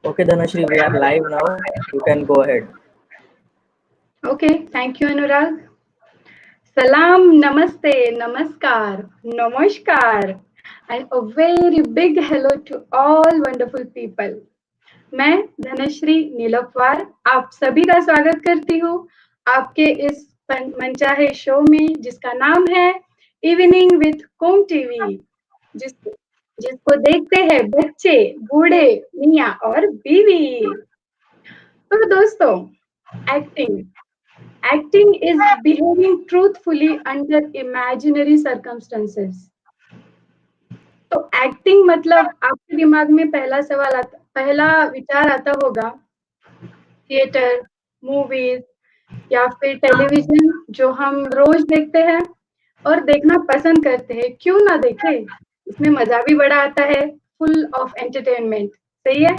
Okay, Dhanashri, we are live now. You can go ahead. Okay, thank you, Anurag. Salam, namaste, namaskar, namaskar, and a very big hello to all wonderful people. मैं धनश्री नीलोफर आप सभी का स्वागत करती हूँ आपके इस मनचाहे शो में जिसका नाम है इवनिंग विथ कोम टीवी जिसको देखते हैं बच्चे बूढ़े मियाँ और बीवी। तो दोस्तों, acting Acting is behaving truthfully under imaginary circumstances. तो एक्टिंग मतलब आपके दिमाग में पहला विचार आता होगा थिएटर, मूवीज या फिर टेलीविजन जो हम रोज देखते हैं और देखना पसंद करते हैं। क्यों ना देखें, इसमें मजा भी बड़ा आता है, फुल ऑफ एंटरटेनमेंट। सही है।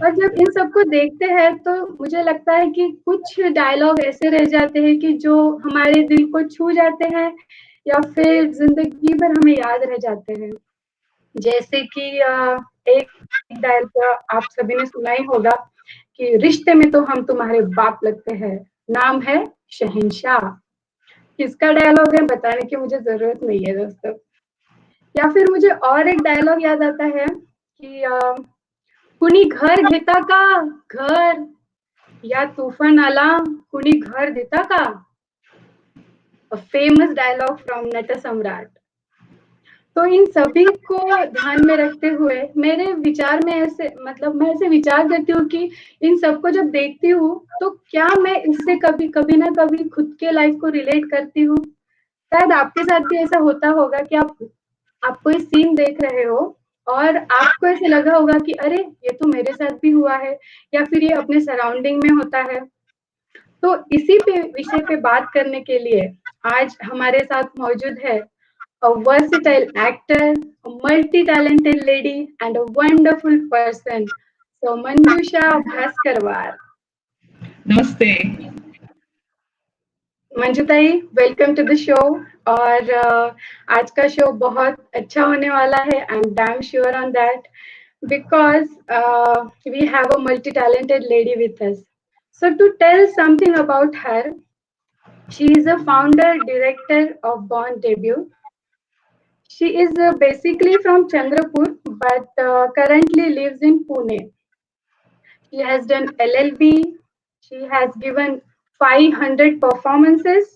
और जब इन सबको देखते हैं तो मुझे लगता है कि कुछ डायलॉग ऐसे रह जाते हैं कि जो हमारे दिल को छू जाते हैं या फिर जिंदगी भर हमें याद रह जाते हैं। जैसे कि एक डायलॉग आप सभी ने सुना ही होगा कि रिश्ते में तो हम तुम्हारे बाप लगते हैं, नाम है शहंशाह। किसका डायलॉग है बताने की मुझे जरूरत नहीं है दोस्तों। या फिर मुझे और एक डायलॉग याद आता है कि कुणी घर घेता का घर या तूफान आला कुणी घर देता का। फेमस डायलॉग फ्रॉम नट सम्राट। तो इन सभी को ध्यान में रखते हुए मेरे विचार में मैं ऐसे विचार करती हूँ कि इन सबको जब देखती हूँ तो क्या मैं इससे कभी ना कभी खुद के लाइफ को रिलेट करती हूँ। शायद आपके साथ भी ऐसा होता होगा कि आप कोई सीन देख रहे हो और आपको ऐसे लगा होगा कि अरे ये तो मेरे साथ भी हुआ है या फिर ये अपने सराउंडिंग में होता है। तो इसी पे विषय पे बात करने के लिए आज हमारे साथ मौजूद है a versatile actor, a multi-talented lady, and a wonderful person. So Manjusha Bhaskarwar. नमस्ते। Manjutai, welcome to the show. और आज का शो बहुत अच्छा होने वाला है। I am damn sure on that because we have a multi talented lady with us. So to tell something about her, she is a founder director of Born Debut. She is basically from Chandrapur but currently lives in Pune. She has done LLB. She has given 500 performances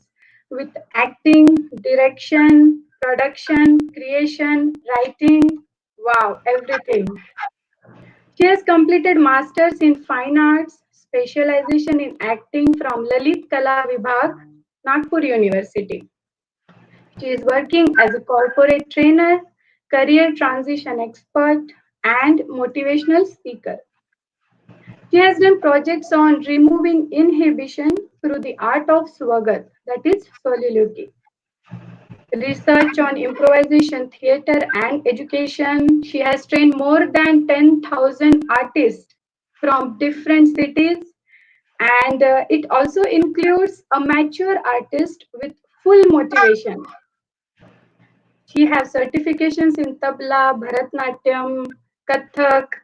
with acting, direction, production, creation, writing. Wow, everything. She has completed Masters in Fine Arts, specialization in acting from Lalit Kala Vibhag, Nagpur University. She is working as a corporate trainer, career transition expert, and motivational speaker. She has done projects on removing inhibition through the art of swagat, that is soliloquy. Research on improvisation, theater, and education. She has trained more than 10,000 artists from different cities, and it also includes a mature artist with full motivation. She has certifications in tabla, Bharatanatyam, Kathak.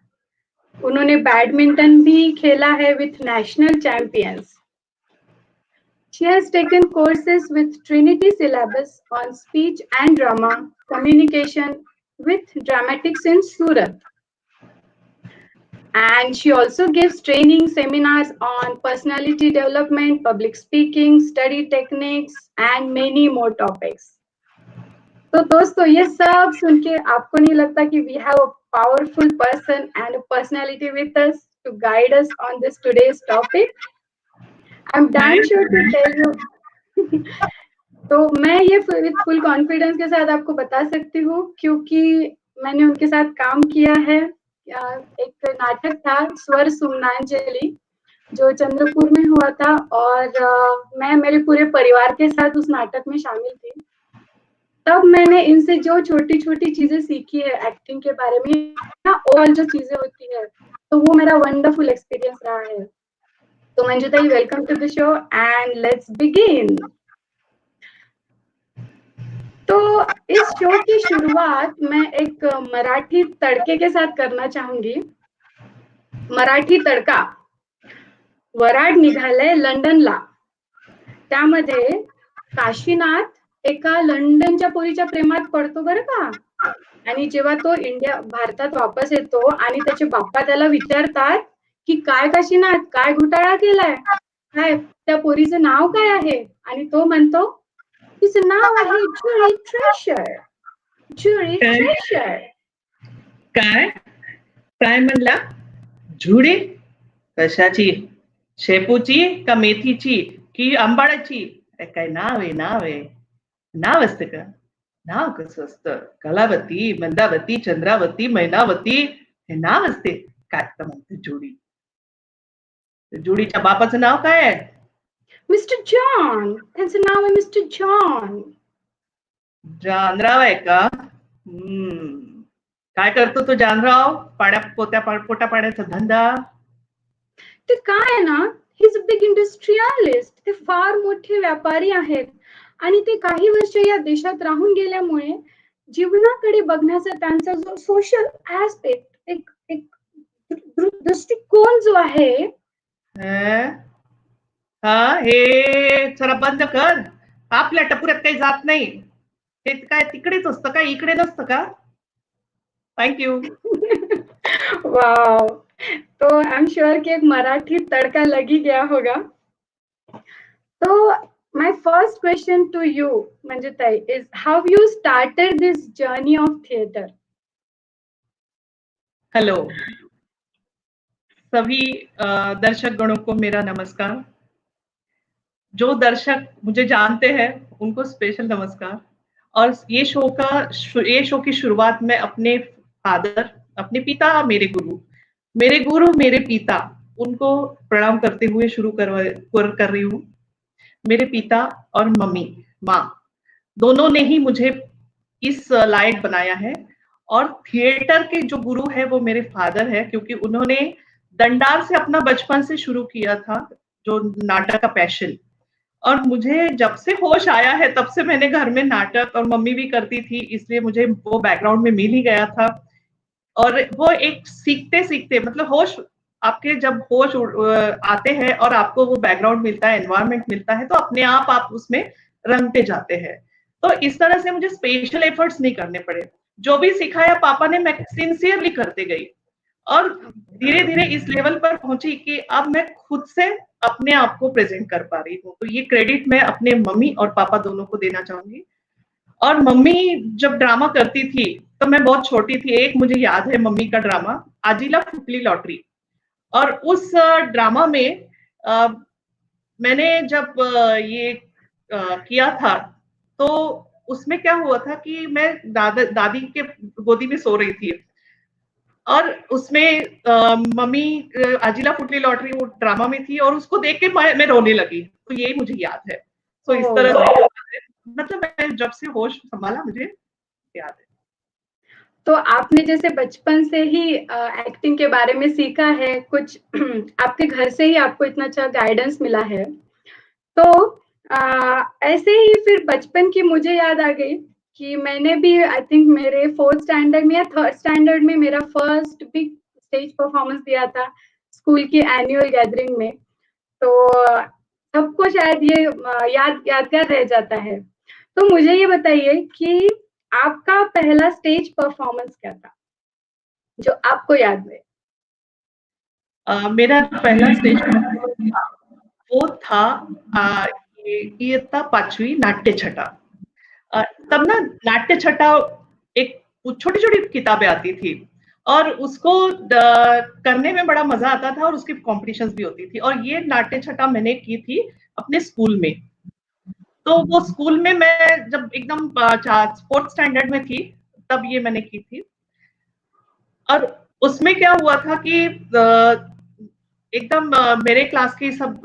उन्होंने badminton भी खेला है with national champions. She has taken courses with Trinity syllabus on speech and drama communication with dramatics in Surat. And she also gives training seminars on personality development, public speaking, study techniques, and many more topics. तो दोस्तों, ये सब सुन के आपको नहीं लगता कि we have a powerful person and a personality with us to guide us on this today's topic? I am damn sure to tell you. तो मैं ये विद फुल कॉन्फिडेंस के साथ आपको बता सकती हूँ क्योंकि मैंने उनके साथ काम किया है। एक नाटक था स्वर सुमनांजलि जो चंद्रपुर में हुआ था और मैं मेरे पूरे परिवार के साथ उस नाटक में शामिल थी। तब मैंने इनसे जो छोटी छोटी चीजें सीखी है एक्टिंग के बारे में ना, और जो चीजें होती है, तो वो मेरा वंडरफुल एक्सपीरियंस रहा है। तो Manjuta ji, welcome to the show and let's begin. तो इस शो की शुरुआत मैं एक मराठी तड़के के साथ करना चाहूंगी। मराठी तडका. वराड निघालंय लंडनला. त्यामध्ये काशीनाथ एका लंडनच्या पोरीच्या प्रेमात पडतो बरं का. आणि जेव्हा तो भारतात वापस येतो आणि त्याचे बाप्पा त्याला विचारतात की काय काशीनाथ, काय घोटाळा केलाय, काय त्या पोरीचं नाव काय आहे, आणि तो म्हणतो तिचं नाव आहे जुळी ट्रेशर. जुळी ट्रेशर. काय काय म्हणला? जुडी कशाची? शेपूची का मेथीची की आंबाड्याची? काय नाव आहे, नाव आहे. नाव असतं का? नाव कसं असतं? कलावती, मंदावती, चंद्रावती, मैनावती हे नाव असते. काय तर म्हणते जुडी. जुडीच्या बापाचं नाव काय आहे? Mister John. त्यांचं नाव आहे मिस्टर जॉन. जानराव आहे का? काय करतो तो जानराव? पोटा पाण्याचा धंदा. ते काय आहे ना, he is a big industrialist. ते फार मोठे व्यापारी आहेत आणि ते काही वर्ष या देशात राहून गेल्यामुळे जीवनाकडे बघण्याचा त्यांचा जो सोशल ऍस्पेक्ट, एक दृष्टिकोन जो आहे. हे जरा बंद कर. आपल्या टपुऱ्यात काही जात नाही. ते काय तिकडेच असतं का, इकडे नसतं का? थँक्यू. वाव. तो आई एम श्योर कि एक मराठी तड़का लगी गया होगा. तो my first question to you, Manjutai, is how you started this journey of theater. Hello सभी दर्शक गणों को मेरा नमस्कार. जो दर्शक मुझे जानते हैं उनको स्पेशल नमस्कार. और ये शो की शुरुआत में अपने फादर, अपने पिता, मेरे गुरु मेरे पिता, उनको प्रणाम करते हुए शुरू कर रही हूँ. मेरे पिता और मम्मी, माँ, दोनों ने ही मुझे इस लायक बनाया है. और थिएटर के जो गुरु है वो मेरे फादर है, क्योंकि उन्होंने दंडार से अपना बचपन से शुरू किया था, जो नाटक का पैशन. और मुझे जब से होश आया है तब से मैंने घर में नाटक, और मम्मी भी करती थी, इसलिए मुझे वो बैकग्राउंड में मिल ही गया था. और वो एक सीखते सीखते, मतलब होश आपके जब होश आते हैं और आपको वो बैकग्राउंड मिलता है, एनवायरनमेंट मिलता है, तो अपने आप उसमें रंगते जाते हैं. तो इस तरह से मुझे स्पेशल एफर्ट्स नहीं करने पड़े. जो भी सिखाया पापा ने, मैं सिंसियरली करते गई और धीरे धीरे इस लेवल पर पहुंची कि अब मैं खुद से अपने आप को प्रेजेंट कर पा रही हूँ. तो ये क्रेडिट मैं अपने मम्मी और पापा दोनों को देना चाहूंगी. और मम्मी जब ड्रामा करती थी तो मैं बहुत छोटी थी. एक मुझे याद है मम्मी का ड्रामा, आजिला फुटली लॉटरी. और उस ड्रामा में मैंने जब ये किया था, तो उसमें क्या हुआ था कि मैं दादी के गोदी में सो रही थी, और उसमें मम्मी आजिला फुटली लॉटरी वो ड्रामा में थी, और उसको देख के मैं रोने लगी. तो यही मुझे याद है. तो इस तरह से मतलब मैं जब से होश संभाला मुझे याद है. तो आपने जैसे बचपन से ही एक्टिंग के बारे में सीखा है, कुछ आपके घर से ही आपको इतना अच्छा गाइडेंस मिला है, तो ऐसे ही फिर बचपन की मुझे याद आ गई कि मैंने भी आई थिंक मेरे 4th स्टैंडर्ड में या 3rd स्टैंडर्ड में मेरा फर्स्ट बिग स्टेज परफॉर्मेंस दिया था स्कूल की एनुअल गैदरिंग में. तो सबको शायद ये यादगार रह जाता है. तो मुझे ये बताइए कि आपका पहला स्टेज परफॉर्मेंस क्या था जो आपको याद है? मेरा पहला स्टेज परफॉर्मेंस वो था इयत्ता 5वीं नाट्य छटा. तब ना नाट्य छटा एक छोटी छोटी किताबें आती थी, और उसको करने में बड़ा मजा आता था, और उसकी कॉम्पिटिशन्स भी होती थी. और ये नाट्य छटा मैंने की थी अपने स्कूल में. तो वो स्कूल में मैं जब एकदम 4th स्टैंडर्ड में थी तब ये मैंने की थी. और उसमें क्या हुआ था कि एकदम मेरे क्लास के सब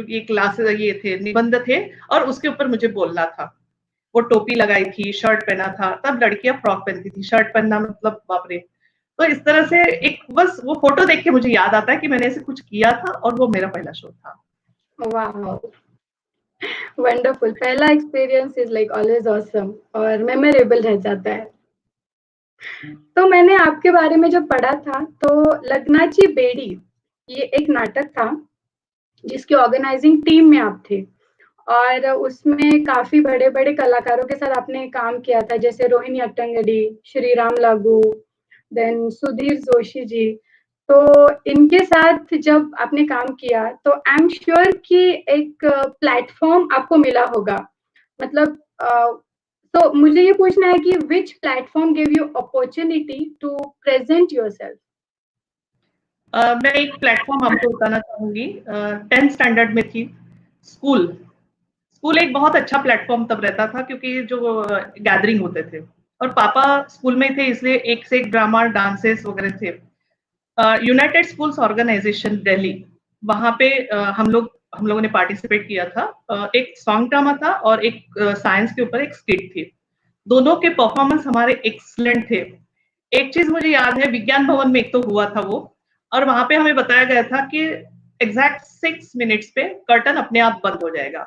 ये क्लास ये थे, निबंध थे, और उसके ऊपर मुझे बोलना था. वो टोपी लगाई थी, शर्ट पहना था. तब लड़कियां फ्रॉक पहनती थी, शर्ट पहनना मतलब बाप रे. तो इस तरह से एक बस वो फोटो देख के मुझे याद आता है कि मैंने ऐसे कुछ किया था, और वो मेरा पहला शो था. Wow, wonderful. पहला experience is like always awesome और मेमोरेबल रह जाता है. तो मैंने आपके बारे में जब पढ़ा था तो लग्नाची बेड़ी ये एक नाटक था जिसकी ऑर्गेनाइजिंग टीम में आप थे और उसमें काफी बड़े बड़े कलाकारों के साथ आपने काम किया था जैसे रोहिणी अट्टंगडी, श्री राम लागू, देन सुधीर जोशी जी। तो इनके साथ जब आपने काम किया तो आई एम श्योर कि एक प्लेटफॉर्म आपको मिला होगा। मतलब तो मुझे ये पूछना है कि which platform give you opportunity to present yourself. मैं एक प्लेटफॉर्म आपको बताना चाहूंगी। 10th स्टैंडर्ड में थी। स्कूल स्कूल एक बहुत अच्छा प्लेटफॉर्म तब रहता था क्योंकि जो गैदरिंग होते थे और पापा स्कूल में थे इसलिए एक से एक ड्रामा डांसेस वगैरह थे। यूनाइटेड स्कूल्स ऑर्गेनाइजेशन दिल्ली, वहां पे हम लोगों ने पार्टिसिपेट किया था। एक सॉन्ग ड्रामा था और एक साइंस के ऊपर एक स्किट थी। दोनों के परफॉर्मेंस हमारे एक्सीलेंट थे। एक चीज मुझे याद है, विज्ञान भवन में एक तो हुआ था वो, और वहां पे हमें बताया गया था कि एग्जैक्ट 6 मिनट्स पे कर्टन अपने आप बंद हो जाएगा।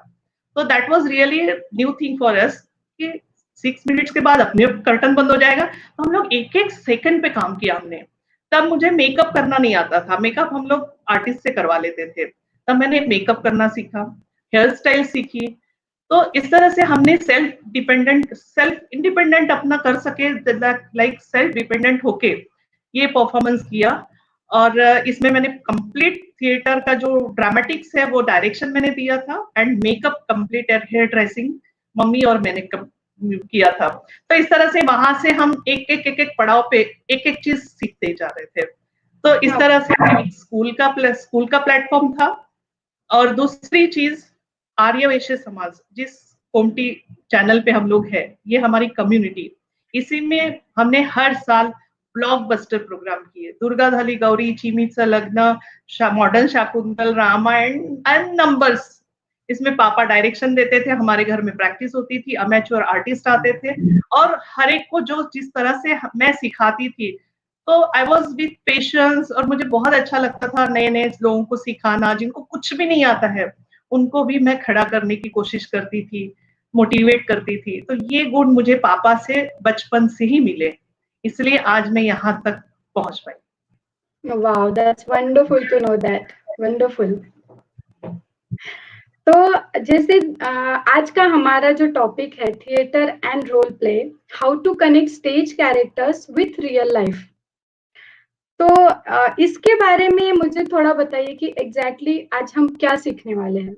तो that was really new thing for us कि 6 मिनट्स के बाद अपने कर्टन बंद हो जाएगा। तो हम लोग एक एक सेकंड पे काम किया हमने। तब मुझे मेकअप करना नहीं आता था, मेकअप हम लोग आर्टिस्ट से करवा लेते थे। तब मैंने मेकअप करना सीखा, हेयर स्टाइल सीखी। तो इस तरह से हमने सेल्फ इंडिपेंडेंट अपना कर सके, लाइक सेल्फ डिपेंडेंट होके ये परफॉर्मेंस किया। और इसमें मैंने कंप्लीट थिएटर का जो ड्रामेटिक्स है वो डायरेक्शन मैंने दिया था एंड मेकअप कंप्लीट और हेयर ड्रेसिंग मम्मी और मैंने किया था। तो इस तरह से वहां से हम एक पड़ाव पे एक एक चीज सीखते जा रहे थे। तो इस तरह से स्कूल का प्लेटफॉर्म था। और दूसरी चीज आर्य वैश्य समाज, जिस कोमटी चैनल पे हम लोग हैं, ये हमारी कम्युनिटी, इसी में हमने हर साल ब्लॉकबस्टर प्रोग्राम किए। दुर्गा धाली गौरी, चिमीचं लग्न, modern Shakuntal, Ramayan and numbers. इसमें पापा डायरेक्शन देते थे, हमारे घर में प्रैक्टिस होती थी, अमेच्योर आर्टिस्ट आते थे और हर एक को जो जिस तरह से मैं सिखाती थी, तो आई वॉज विथ पेशेंस। और मुझे बहुत अच्छा लगता था नए नए लोगों को सिखाना, जिनको कुछ भी नहीं आता है उनको भी मैं खड़ा करने की कोशिश करती थी, मोटिवेट करती थी। तो ये गुण मुझे पापा से बचपन से ही मिले, इसलिए आज मैं यहाँ तक पहुंच पाई। Wow, that's wonderful to know that. Wonderful. तो जैसे आज का हमारा जो टॉपिक है theatre and role play, how to connect stage characters with real life. तो इसके बारे में मुझे थोड़ा बताइए कि एग्जैक्टली आज हम क्या सीखने वाले हैं।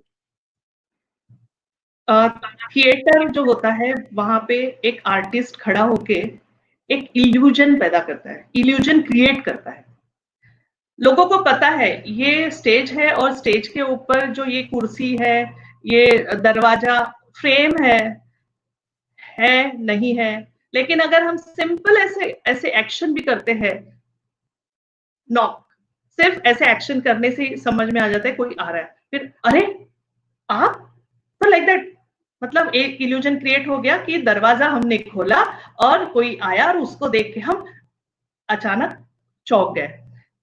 थिएटर जो होता है वहां पे एक आर्टिस्ट खड़ा होके एक इल्यूजन पैदा करता है, इल्यूजन क्रिएट करता है। लोगों को पता है ये स्टेज है और स्टेज के ऊपर जो ये कुर्सी है, ये दरवाजा, फ्रेम है नहीं है। लेकिन अगर हम सिंपल ऐसे एक्शन भी करते हैं, नॉक, सिर्फ ऐसे एक्शन करने से समझ में आ जाता है कोई आ रहा है, फिर अरे आप, तो लाइक दैट, मतलब एक इल्यूजन क्रिएट हो गया कि दरवाजा हमने खोला और कोई आया और उसको देख के हम अचानक चौंक गए।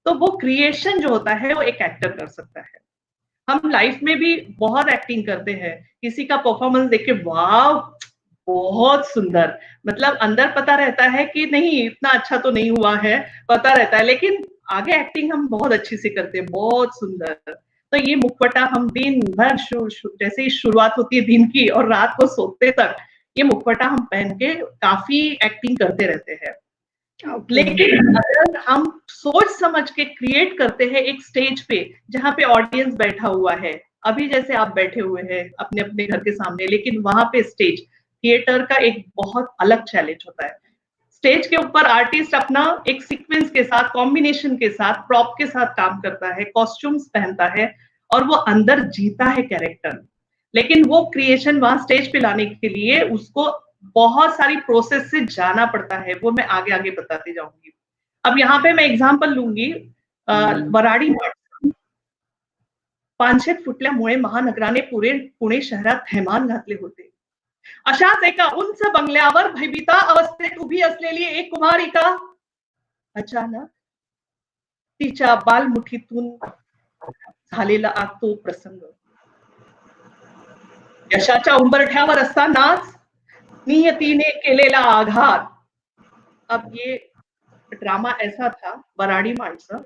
तो वो क्रिएशन जो होता है वो एक एक्टर कर सकता है। हम लाइफ में भी बहुत एक्टिंग करते हैं, किसी का परफॉर्मेंस देख के वाह बहुत सुंदर, मतलब अंदर पता रहता है कि नहीं इतना अच्छा तो नहीं हुआ है, पता रहता है, लेकिन आगे एक्टिंग हम बहुत अच्छी से करते हैं, बहुत सुंदर। तो ये मुखवटा हम दिन भर जैसे ही शुरुआत होती है दिन की और रात को सोते तक ये मुखवटा हम पहन के काफी एक्टिंग करते रहते हैं। लेकिन अगर हम सोच समझ के क्रिएट करते हैं एक स्टेज पे जहाँ पे ऑडियंस बैठा हुआ है, अभी जैसे आप बैठे हुए हैं अपने अपने घर के सामने, लेकिन वहां पे स्टेज, थिएटर का एक बहुत अलग चैलेंज होता है। स्टेज के ऊपर आर्टिस्ट अपना एक सीक्वेंस के साथ, कॉम्बिनेशन के साथ, प्रॉप के साथ काम करता है, कॉस्ट्यूम्स पहनता है और वो अंदर जीता है कैरेक्टर। लेकिन वो क्रिएशन वहां स्टेज पे लाने के लिए उसको बहुत सारी प्रोसेस से जाना पड़ता है, वो मैं आगे आगे बताती जाऊंगी। अब यहाँ पे मैं एग्जांपल लूंगी वराडी मठ। 500 फुटल्यामुळे महानगराने पुणे शहरात थैमान घातले होते। अशाच एका उंच बंगल्यावर भयभीता अवस्थेत उभी असलेली एक कुमारिका अचानक तिच्या बालमुठीतून झालेला तो प्रसंग, यशाच्या उंबरठ्यावर असतानाच नियतीने केलेला आघात, अब ये ड्रामा ऐसा था, वराड़ी माणसं,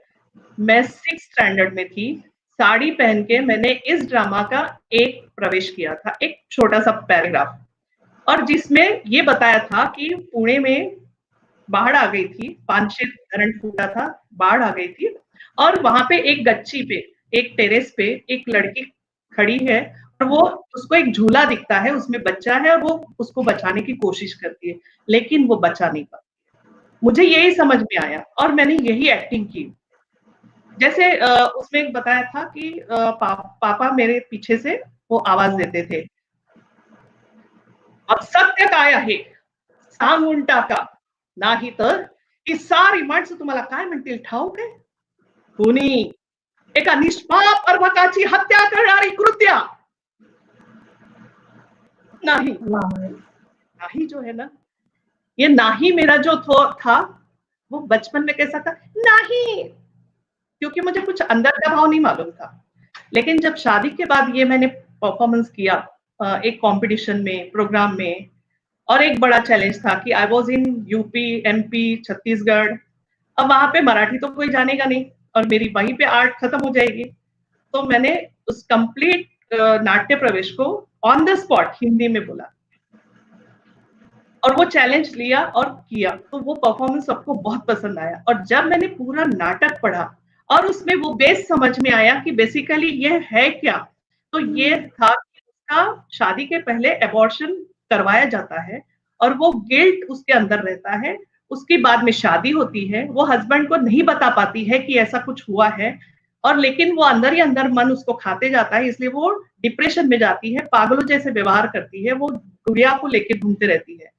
मैं 6th स्टैंडर्ड में थी, साड़ी पहन के मैंने इस ड्रामा का एक प्रवेश किया था, एक छोटा सा पैराग्राफ, और जिसमें ये बताया था कि पुणे में बाढ़ आ गई थी, पानशेत धरण फूटा था, बाढ़ आ गई थी, और वहां पे एक गच्ची पे, एक टेरेस पे एक लड़की खड़ी है, और वो, उसको एक झूला दिखता है, उसमें बच्चा है, और वो उसको बचाने की कोशिश करती है, लेकिन वो बचा नहीं पाती। मुझे यही समझ में आया और मैंने यही एक्टिंग की। जैसे उसमें बताया था कि पापा मेरे पीछे से वो आवाज देते थे, अब सत्य काय आहे सांगून टाका, नाही तर ही सारी माणसं तुम्हाला काय म्हणतील ठाऊक आहे? कुणी एका निष्पाप अर्भकाची हत्या करणारी कृत्या नाही, नाही जो है ना, ये नाही मेरा जो था वो बचपन में कैसा था, नहीं, क्योंकि मुझे कुछ अंदर का भाव नहीं मालूम था। लेकिन जब शादी के बाद ये मैंने परफॉर्मेंस किया एक कंपटीशन में, प्रोग्राम में, और एक बड़ा चैलेंज था कि I was in UP, MP, Chhattisgarh. अब वहां पे मराठी तो कोई जानेगा नहीं और मेरी वहीं पे आर्ट खत्म हो जाएगी, तो मैंने उस कंप्लीट नाट्य प्रवेश को ऑन द स्पॉट हिंदी में बोला और वो चैलेंज लिया और किया, तो वो परफॉर्मेंस सबको बहुत पसंद आया। और जब मैंने पूरा नाटक पढ़ा और उसमें वो बेस समझ में आया कि बेसिकली ये है क्या, तो ये था कि उसका शादी के पहले एबॉर्शन करवाया जाता है और वो गिल्ट उसके अंदर रहता है, उसकी बाद में शादी होती है, वो हस्बैंड को नहीं बता पाती है कि ऐसा कुछ हुआ है, और लेकिन वो अंदर ही अंदर मन उसको खाते जाता है, इसलिए वो डिप्रेशन में जाती है, पागलों जैसे व्यवहार करती है, वो गुड़िया को लेके घूमते रहती है।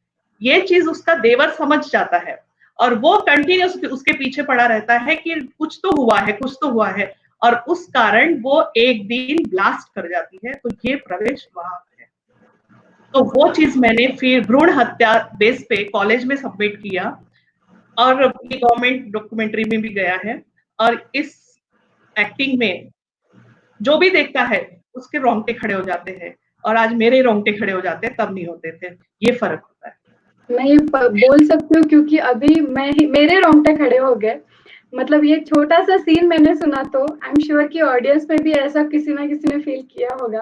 ये चीज उसका देवर समझ जाता है और वो कंटिन्यूस उसके पीछे पड़ा रहता है कि कुछ तो हुआ है, कुछ तो हुआ है, और उस कारण वो एक दिन ब्लास्ट कर जाती है। तो ये प्रवेश वहां है। तो वो चीज मैंने फिर भ्रूण हत्या बेस पे कॉलेज में सबमिट किया और ये गवर्नमेंट डॉक्यूमेंट्री में भी गया है, और इस एक्टिंग में जो भी देखता है उसके रोंगटे खड़े हो जाते हैं, और आज मेरे रोंगटे खड़े हो जाते हैं, तब नहीं होते थे। ये फर्क होता है। मैं ये बोल सकती हूँ क्योंकि अभी मेरे रोंगटे खड़े हो गए। मतलब ये छोटा सा सीन मैंने सुना तो आई एम श्योर कि ऑडियंस में भी ऐसा किसी ना किसी ने फील किया होगा।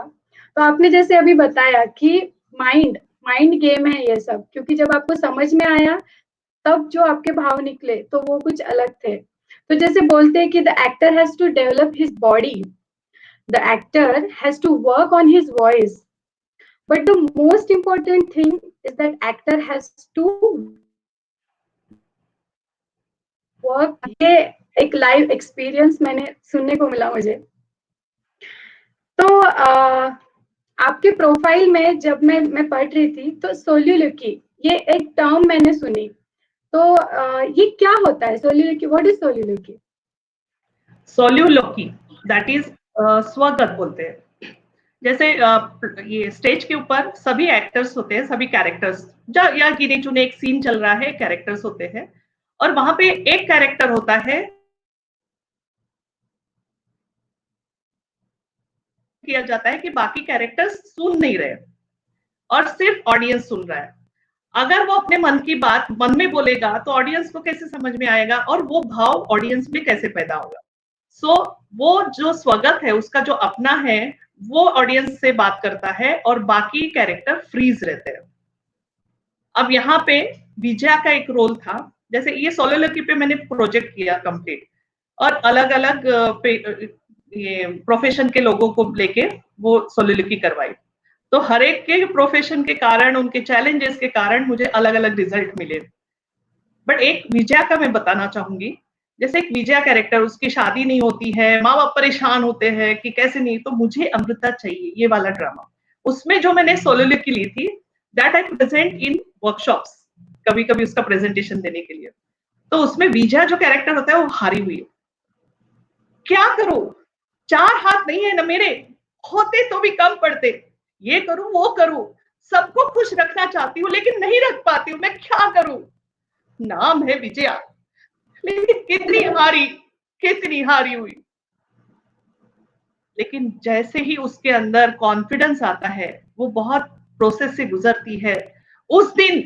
तो आपने जैसे अभी बताया कि माइंड गेम है ये सब, क्योंकि जब आपको समझ में आया तब जो आपके भाव निकले तो वो कुछ अलग थे। तो जैसे बोलते हैं कि the actor has to develop his body, the actor has to work on his voice, but the most important thing is that actor has to work। ये एक लाइव एक्सपीरियंस मैंने सुनने को मिला मुझे। तो आपके प्रोफाइल में जब मैं पढ़ रही थी तो सोल्यूलिकी ये एक टर्म मैंने सुनी, तो ये क्या होता है soliloquy? What is soliloquy? Soliloquy that is स्वगत बोलते हैं। जैसे ये स्टेज के ऊपर सभी एक्टर्स होते हैं, सभी कैरेक्टर्स, या गिने चुने एक सीन चल रहा है, कैरेक्टर्स होते हैं, और वहां पे एक कैरेक्टर होता है, किया जाता है कि बाकी कैरेक्टर्स सुन नहीं रहे और सिर्फ ऑडियंस सुन रहा है। अगर वो अपने मन की बात मन में बोलेगा तो ऑडियंस को कैसे समझ में आएगा और वो भाव ऑडियंस में कैसे पैदा होगा। सो वो जो स्वगत है उसका जो अपना है वो ऑडियंस से बात करता है और बाकी कैरेक्टर फ्रीज रहते हैं। अब यहाँ पे विजया का एक रोल था, जैसे ये सोलोलॉजी पे मैंने प्रोजेक्ट किया कंप्लीट, और अलग अलग ये प्रोफेशन के लोगों को लेके वो सोलोलॉजी करवाई। तो हर एक के प्रोफेशन के कारण, उनके चैलेंजेस के कारण मुझे अलग अलग रिजल्ट मिले। बट एक विजया का मैं बताना चाहूंगी। जैसे एक विजया कैरेक्टर, उसकी शादी नहीं होती है, माँ बाप परेशान होते हैं कि कैसे नहीं, तो मुझे अमृता चाहिए, ये वाला ड्रामा। उसमें जो मैंने सोलोलॉजी ली थी that I present in workshops, कभी कभी उसका प्रेजेंटेशन देने के लिए। तो उसमें विजया जो कैरेक्टर होता है वो हारी हुई है। क्या करूं, 4 हाथ नहीं है ना मेरे, होते तो भी कम पड़ते, ये करूं वो करूं, सबको खुश रखना चाहती हूँ लेकिन नहीं रख पाती हूँ, मैं क्या करूं। नाम है विजया, लेकिन कितनी हारी हुई। लेकिन जैसे ही उसके अंदर कॉन्फिडेंस आता है, वो बहुत प्रोसेस से गुजरती है, उस दिन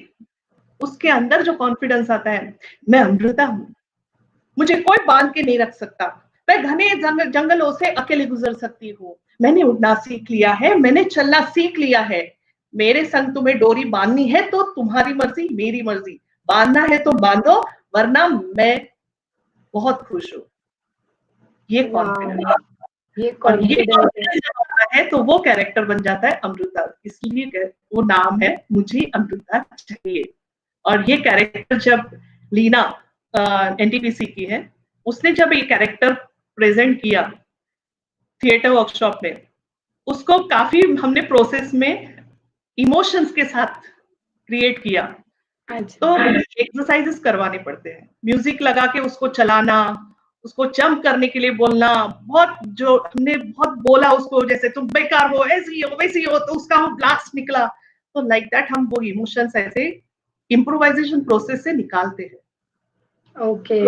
उसके अंदर जो कॉन्फिडेंस आता है, मैं अमृता हूँ, मुझे कोई बांध के नहीं रख सकता, मैं घने जंगलों से अकेले गुजर सकती हूँ, मैंने उड़ना सीख लिया है, मैंने चलना सीख लिया है, मेरे संग तुम्हें डोरी बांधनी है तो तुम्हारी मर्जी मेरी मर्जी, बांधना है तो बांधो, वरना मैं बहुत खुश हूँ। ये कॉन्फिडेंस, ये और ये कॉन्फिडेंस confidence जब आता है तो वो कैरेक्टर बन जाता है अमृता, इसलिए वो नाम है मुझे अमृता चाहिए। और ये कैरेक्टर जब लीना एनटीपीसी की है, उसने जब ये कैरेक्टर प्रेजेंट किया थिएटर वर्कशॉप में, उसको काफी हमने प्रोसेस में इमोशंस के साथ क्रिएट किया। तो एक्सरसाइजेस करवाने पड़ते हैं, म्यूजिक लगा के उसको चलाना, उसको जंप करने के लिए बोलना, बहुत जो हमने बहुत बोला उसको, जैसे तुम बेकार हो, ऐसी हो वैसी हो, तो उसका वो ब्लास्ट निकला। तो लाइक दैट हम वो इमोशंस ऐसे इम्प्रोवाइजेशन प्रोसेस से निकालते हैं। ओके,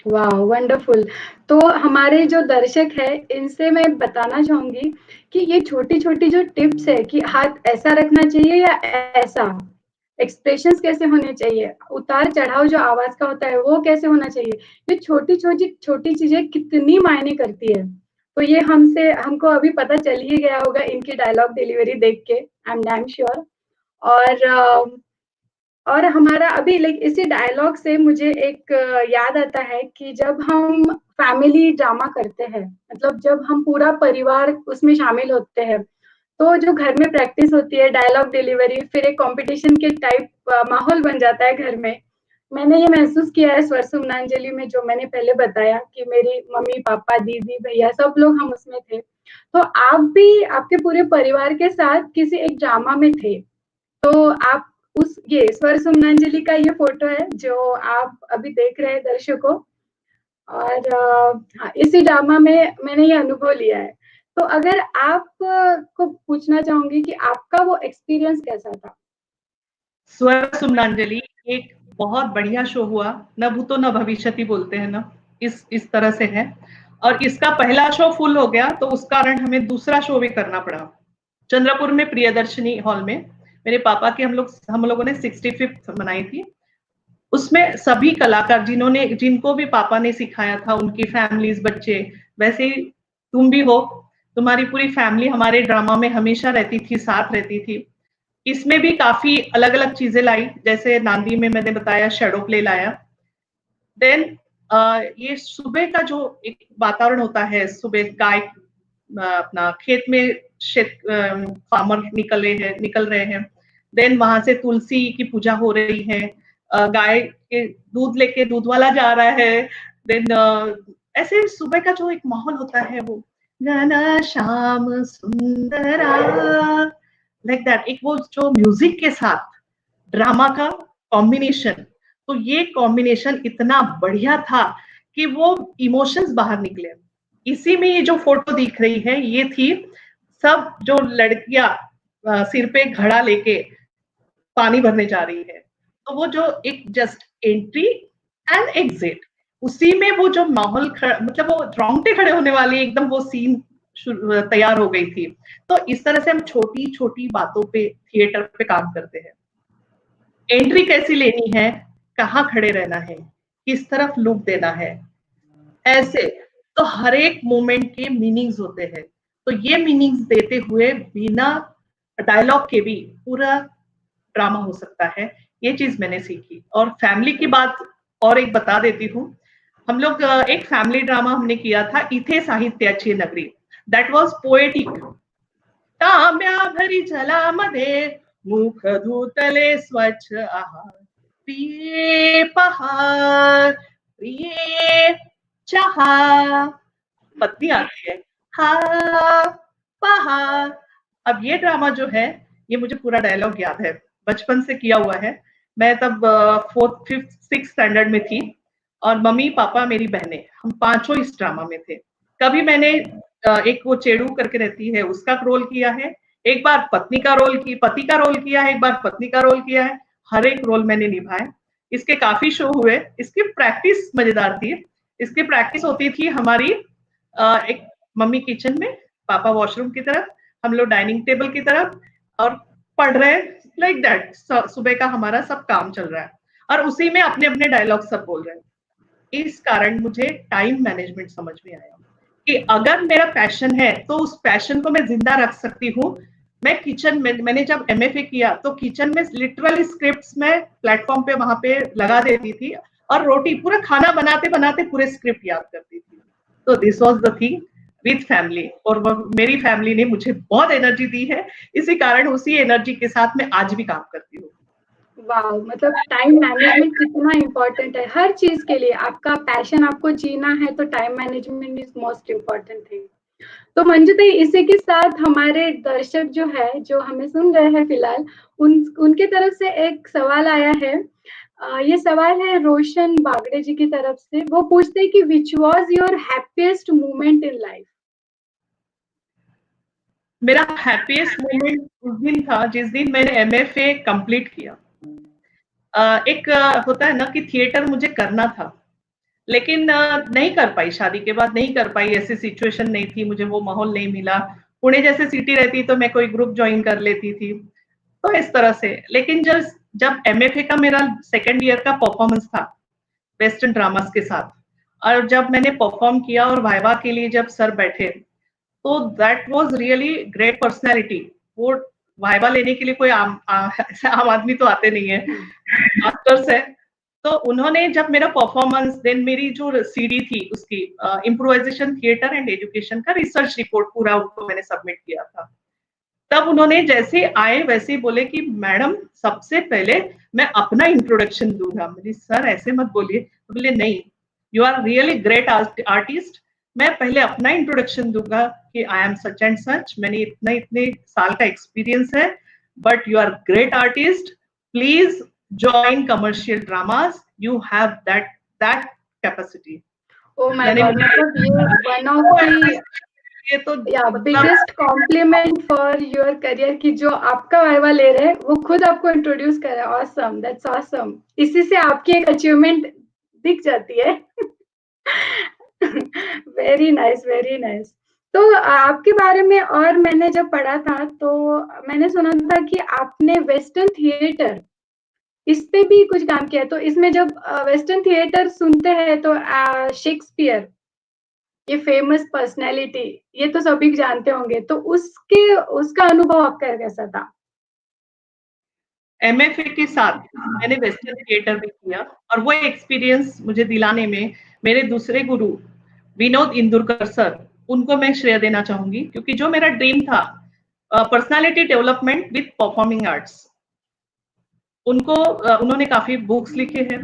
वाह, वंडरफुल। तो हमारे जो दर्शक है, इनसे मैं बताना चाहूंगी कि ये छोटी छोटी जो टिप्स है कि हाथ ऐसा रखना चाहिए या ऐसा, एक्सप्रेशंस कैसे होने चाहिए, उतार चढ़ाव जो आवाज का होता है वो कैसे होना चाहिए, ये छोटी छोटी छोटी चीजें कितनी मायने करती है। तो ये हमको अभी पता चल ही गया होगा इनकी डायलॉग डिलीवरी देख के, आई एम डैम श्योर। और हमारा अभी लाइक इसी डायलॉग से मुझे एक याद आता है कि जब हम फैमिली ड्रामा करते हैं, मतलब जब हम पूरा परिवार उसमें शामिल होते हैं, तो जो घर में प्रैक्टिस होती है डायलॉग डिलीवरी, फिर एक कंपटीशन के टाइप माहौल बन जाता है घर में। मैंने ये महसूस किया है स्वर सुमनांजलि में, जो मैंने पहले बताया कि मेरी मम्मी पापा दीदी भैया सब लोग हम उसमें थे। तो आप भी आपके पूरे परिवार के साथ किसी एक ड्रामा में थे। तो आप ये स्वर सुमनांजलि का ये फोटो है जो आप अभी देख रहे हैं दर्शकों। और हाँ, इसी ड्रामा में मैंने ये अनुभव लिया है। तो अगर आप को पूछना चाहूंगी कि आपका वो एक्सपीरियंस कैसा था? स्वर सुमनांजलि एक बहुत बढ़िया शो हुआ, न भूतो न भविष्यति बोलते हैं ना, इस तरह से है। और इसका पहला शो फुल हो गया, तो उस कारण हमें दूसरा शो भी करना पड़ा चंद्रपुर में प्रियदर्शनी हॉल में। मेरे पापा की हम लोगों ने 65th मनाई थी। उसमें सभी कलाकार जिनको भी पापा ने सिखाया था, उनकी फैमिलीज, बच्चे, वैसे ही तुम भी हो, तुम्हारी पूरी फैमिली हमारे ड्रामा में हमेशा रहती थी, साथ रहती थी। इसमें भी काफी अलग अलग चीजें लाई, जैसे नांदी में मैंने बताया शेडो प्ले लाया। देन ये सुबह का जो एक वातावरण होता है, सुबह गाय अपना खेत में फार्मर निकल रहे हैं, देन वहां से तुलसी की पूजा हो रही है, गाय के दूध लेके दूध वाला जा रहा है, देन ऐसे सुबह का जो एक माहौल होता है, वो घना श्याम सुंदरा, लाइक दैट, एक वो जो म्यूजिक के साथ ड्रामा का कॉम्बिनेशन, तो ये कॉम्बिनेशन इतना बढ़िया था कि वो इमोशंस बाहर निकले। इसी में ये जो फोटो दिख रही है, ये थी सब जो लड़कियां सिर पे घड़ा लेके पानी भरने जा रही है, तो वो जो एक जस्ट एंट्री एंड एग्जिट, उसी में वो जो माहौल मतलब वो रोंगटे खड़े होने वाली एकदम वो सीन तैयार हो गई थी। तो इस तरह से हम छोटी छोटी बातों पे थिएटर पे काम करते हैं। एंट्री कैसी लेनी है, कहाँ खड़े रहना है, किस तरफ लुक देना है, ऐसे तो हर एक मोमेंट के मीनिंग्स होते हैं। तो ये मीनिंग्स देते हुए बिना डायलॉग के भी पूरा ड्रामा हो सकता है, ये चीज मैंने सीखी। और फैमिली की बात और एक बता देती हूँ, हम लोग एक फैमिली ड्रामा हमने किया था, इथे साहित्याची नगरी, दैट वाज पोएटिक। तांब्या भरी जलामध्ये मुख धुतले स्वच्छ आहार, पिये पहार, पिये चहा, पत्नी आती है, हा पहाड़। अब ये ड्रामा जो है, ये मुझे पूरा डायलॉग याद है, बचपन से किया हुआ है। मैं तब 4th 5th 6th स्टैंडर्ड में थी, और मम्मी पापा मेरी बहनें, हम पांचों इस ड्रामा में थे। कभी मैंने एक वो चेड़ू करके रहती है, उसका रोल किया है, एक बार पति का रोल किया है, एक बार पत्नी का रोल किया है। हर एक रोल मैंने निभाए। इसके काफी शो हुए। इसकी प्रैक्टिस मजेदार थी। इसकी प्रैक्टिस होती थी हमारी एक मम्मी किचन में, पापा वॉशरूम की तरफ, हम लोग डाइनिंग टेबल की तरफ, और पढ़ रहे लाइक दैट, सुबह का हमारा सब काम चल रहा है और उसी में अपने अपने डायलॉग सब बोल रहे हैं। इस कारण मुझे टाइम मैनेजमेंट समझ में आया कि अगर मेरा पैशन है तो उस पैशन को मैं जिंदा रख सकती हूँ। मैं किचन में, मैंने जब एमएफए किया तो किचन में लिटरली स्क्रिप्ट्स में प्लेटफॉर्म पे वहां पे लगा देती थी और रोटी पूरा खाना बनाते बनाते पूरे स्क्रिप्ट याद करती थी। तो this was the thing with family, और मेरी फैमिली ने मुझे बहुत एनर्जी दी है, इसी कारण उसी एनर्जी के साथ मैं आज भी काम करती हूँ। वाओ, मतलब टाइम मैनेजमेंट कितना इम्पोर्टेंट है हर चीज के लिए। आपका पैशन आपको जीना है तो time management is most important thing. तो मंजू दी, इसी के साथ हमारे दर्शक जो है, जो हमें सुन रहे हैं फिलहाल, उनकी तरफ से एक सवाल आया है। ये सवाल है रोशन बागड़े जी की तरफ से। वो पूछते हैं कि which was your happiest moment in life? मेरा हैप्पीएस्ट मोमेंट उस दिन था जिस दिन मैंने एमएफए कंप्लीट किया। एक होता है ना कि थिएटर मुझे करना था, लेकिन नहीं कर पाई, शादी के बाद नहीं कर पाई, ऐसी सिचुएशन नहीं थी, मुझे वो माहौल नहीं मिला। पुणे जैसे सिटी रहती तो मैं कोई ग्रुप ज्वाइन कर लेती थी, तो इस तरह से। लेकिन जब एमएफए का मेरा सेकेंड ईयर का परफॉर्मेंस था वेस्टर्न ड्रामास के साथ, और जब मैंने परफॉर्म किया और वाइवा के लिए जब सर बैठे, तो that was really great personality. वो वाइवा लेने के लिए कोई आम आदमी तो आते नहीं है, मास्टर्स है। तो उन्होंने जब मेरा परफॉर्मेंस, देन मेरी जो सीडी थी उसकी इम्प्रोवाइजेशन थिएटर एंड एजुकेशन का रिसर्च रिपोर्ट पूरा उनको मैंने सबमिट किया था, तब उन्होंने जैसे आए वैसे ही बोले कि मैडम सबसे पहले मैं अपना इंट्रोडक्शन दूंगा। मेरी सर ऐसे मत बोलिए। तो बोले नहीं, you are really great artist, मैं पहले अपना इंट्रोडक्शन दूंगा कि I am such and such, मैंने इतने साल का एक्सपीरियंस है, but you are great artist, please join commercial dramas, you have that capacity। Oh my god, मतलब ये वन ऑफ द ये तो biggest compliment for your career कि जो आपका वाइवा ले रहे हैं वो खुद आपको इंट्रोड्यूस कर रहा है। Awesome, that's awesome. इसी से आपकी एक अचीवमेंट दिख जाती है। Very nice, very nice. तो आपके बारे में और मैंने जब पढ़ा था तो मैंने सुना था कि आपने वेस्टर्न थिएटर इस पे भी कुछ काम किया। तो इसमें जब वेस्टर्न थिएटर सुनते हैं तो शेक्सपियर, ये फेमस पर्सनैलिटी, ये तो सभी जानते होंगे, तो उसका अनुभव आपका कैसा था? एमएफए के साथ मैंने वेस्टर्न थिएटर भी किया, और वो एक्सपीरियंस मुझे दिलाने में मेरे दूसरे गुरु विनोद इंदुरकर सर, उनको मैं श्रेय देना चाहूंगी, क्योंकि जो मेरा ड्रीम था personality development with performing arts, उन्होंने काफी बुक्स लिखे हैं।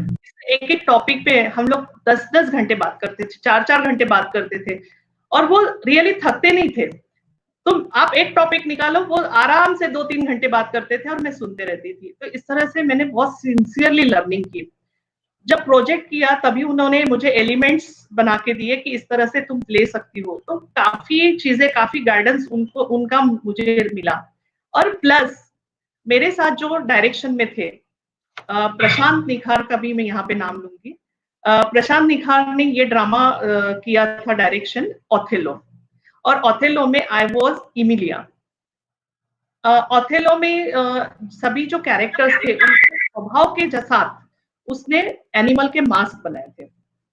एक एक टॉपिक पे हम लोग 10-10 घंटे बात करते थे, 4-4 घंटे बात करते थे, और वो रियली थकते नहीं थे। तो आप एक टॉपिक निकालो, वो आराम से 2-3 घंटे बात करते थे और मैं सुनते रहती थी। तो इस तरह से मैंने बहुत सिंसियरली लर्निंग की। जब प्रोजेक्ट किया तभी उन्होंने मुझे एलिमेंट्स बना के दिए कि इस तरह से तुम ले सकती हो, तो काफी चीजें, काफी गाइडेंस उनका मुझे मिला। और प्लस मेरे साथ जो डायरेक्शन में थे प्रशांत निखार का भी मैं यहाँ पे नाम लूंगी। प्रशांत निखार ने ये ड्रामा किया था डायरेक्शन, ओथेलो, और ओथेलो में आई वाज इमिलिया। ओथेलो में सभी जो कैरेक्टर्स थे उनके स्वभाव के साथ उसने एनिमल के मास्क बनाए थे,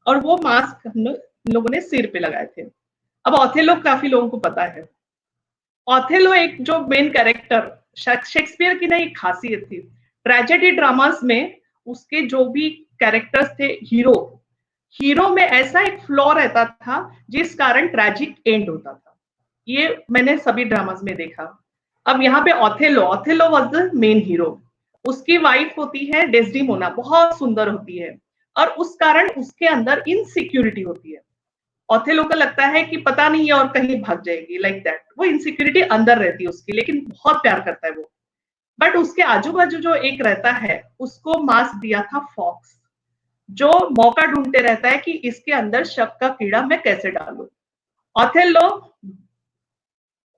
और वो मास्क हम लोगों ने सिर पे लगाए थे। अब ओथेलो काफी लोगों को पता है। ओथेलो एक जो मेन कैरेक्टर, शेक्सपियर की ना एक खासियत थी, ट्रेजेडी ड्रामास में उसके जो भी कैरेक्टर्स थे, हीरो में ऐसा एक फ्लॉ रहता था जिस कारण ट्रेजिक एंड होता था। ये मैंने सभी ड्रामास में देखा। अब यहाँ पे Othello was the main hero. उसकी वाइफ होती है डेस्डिमोना, बहुत सुंदर होती है, और उस कारण उसके अंदर इनसिक्योरिटी होती है। ओथेलो को लगता है कि पता नहीं है और कहीं भाग जाएगी, लाइक दैट। वो इनसिक्योरिटी अंदर रहती है उसकी, लेकिन बहुत प्यार करता है वो। बट उसके आजू बाजू जो एक रहता है, उसको मास्क दिया था फॉक्स, जो मौका ढूंढते रहता है कि इसके अंदर शक का कीड़ा मैं कैसे डालूं। ओथेलो,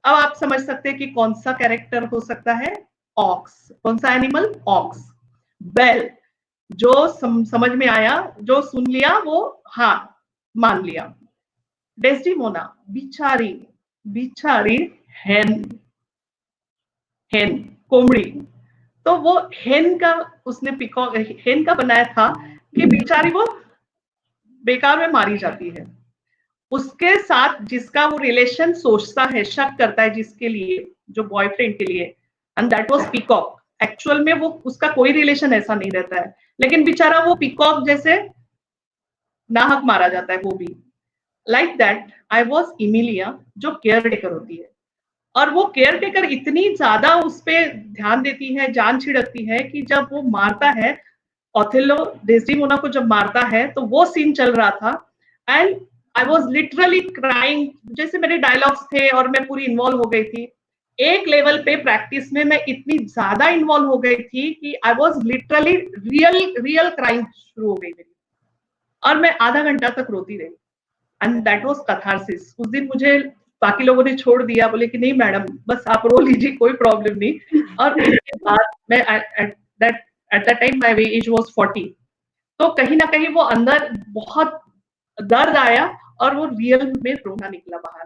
अब आप समझ सकते हैं कि कौन सा कैरेक्टर हो सकता है। ऑक्स, कौन सा एनिमल? ऑक्स। बेल, जो समझ में आया, जो सुन लिया वो हाँ मान लिया। डेस्डिमोना, बिचारी हेन, कोमड़ी, तो वो हेन का उसने पिकॉक हेन का बनाया था कि बेचारी वो बेकार में मारी जाती है, उसके साथ जिसका वो रिलेशन सोचता है, शक करता है जिसके लिए, जो बॉयफ्रेंड के लिए, and that was peacock. Actual में वो उसका कोई रिलेशन ऐसा नहीं रहता है, लेकिन बेचारा वो पीकॉक जैसे नाहक मारा जाता है वो भी। Like that I was Imiliya, जो केयर टेकर होती है, और वो केयर टेकर इतनी ज्यादा उस पे ध्यान देती है, जान छिड़कती है कि जब वो मारता है ओथेलो डेस्डिमोना को, जब मारता है तो वो सीन चल रहा था and I was literally crying. जैसे मेरे डायलॉग्स थे और मैं पूरी इन्वॉल्व हो गई थी। एक लेवल पे प्रैक्टिस में मैं इतनी ज्यादा इन्वॉल्व हो गई थी कि I was literally real crying शुरू हो गई मेरी, और मैं आधा घंटा तक रोती रही एंड दैट वाज कैथारसिस। उस दिन मुझे बाकी लोगों ने छोड़ दिया, बोले कि नहीं मैडम बस आप रो लीजिए, कोई प्रॉब्लम नहीं। और उसके बाद मैं at that time my age was 40, तो कहीं ना कहीं वो अंदर बहुत दर्द आया और वो रियल में रोना निकला बाहर।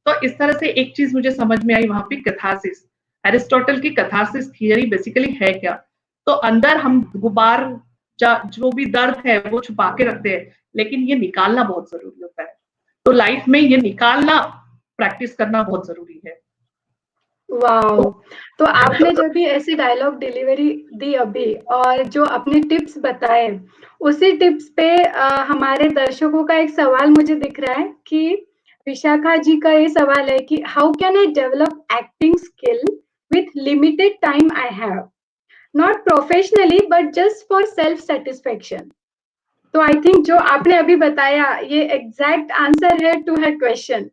तो इस तरह से एक चीज मुझे समझ में आई वहां पे, कैथारसिस। एरिस्टोटल की कैथारसिस थियरी बेसिकली है क्या? तो अंदर हम गुबार जो भी दर्द है वो छुपा के रखते हैं, लेकिन ये निकालना बहुत जरूरी होता है। तो लाइफ में ये निकालना, प्रैक्टिस करना बहुत जरूरी है। वाओ! तो आपने जो भी ऐसी डायलॉग डिलीवरी दी अभी और जो अपने टिप्स बताए, उसी टिप्स पे हमारे दर्शकों का एक सवाल मुझे दिख रहा है कि विशाखा जी का ये सवाल है कि how can I develop acting skill with limited time I have, not professionally but just for self satisfaction. तो आई थिंक जो आपने अभी बताया ये एग्जैक्ट आंसर है टू हर क्वेश्चन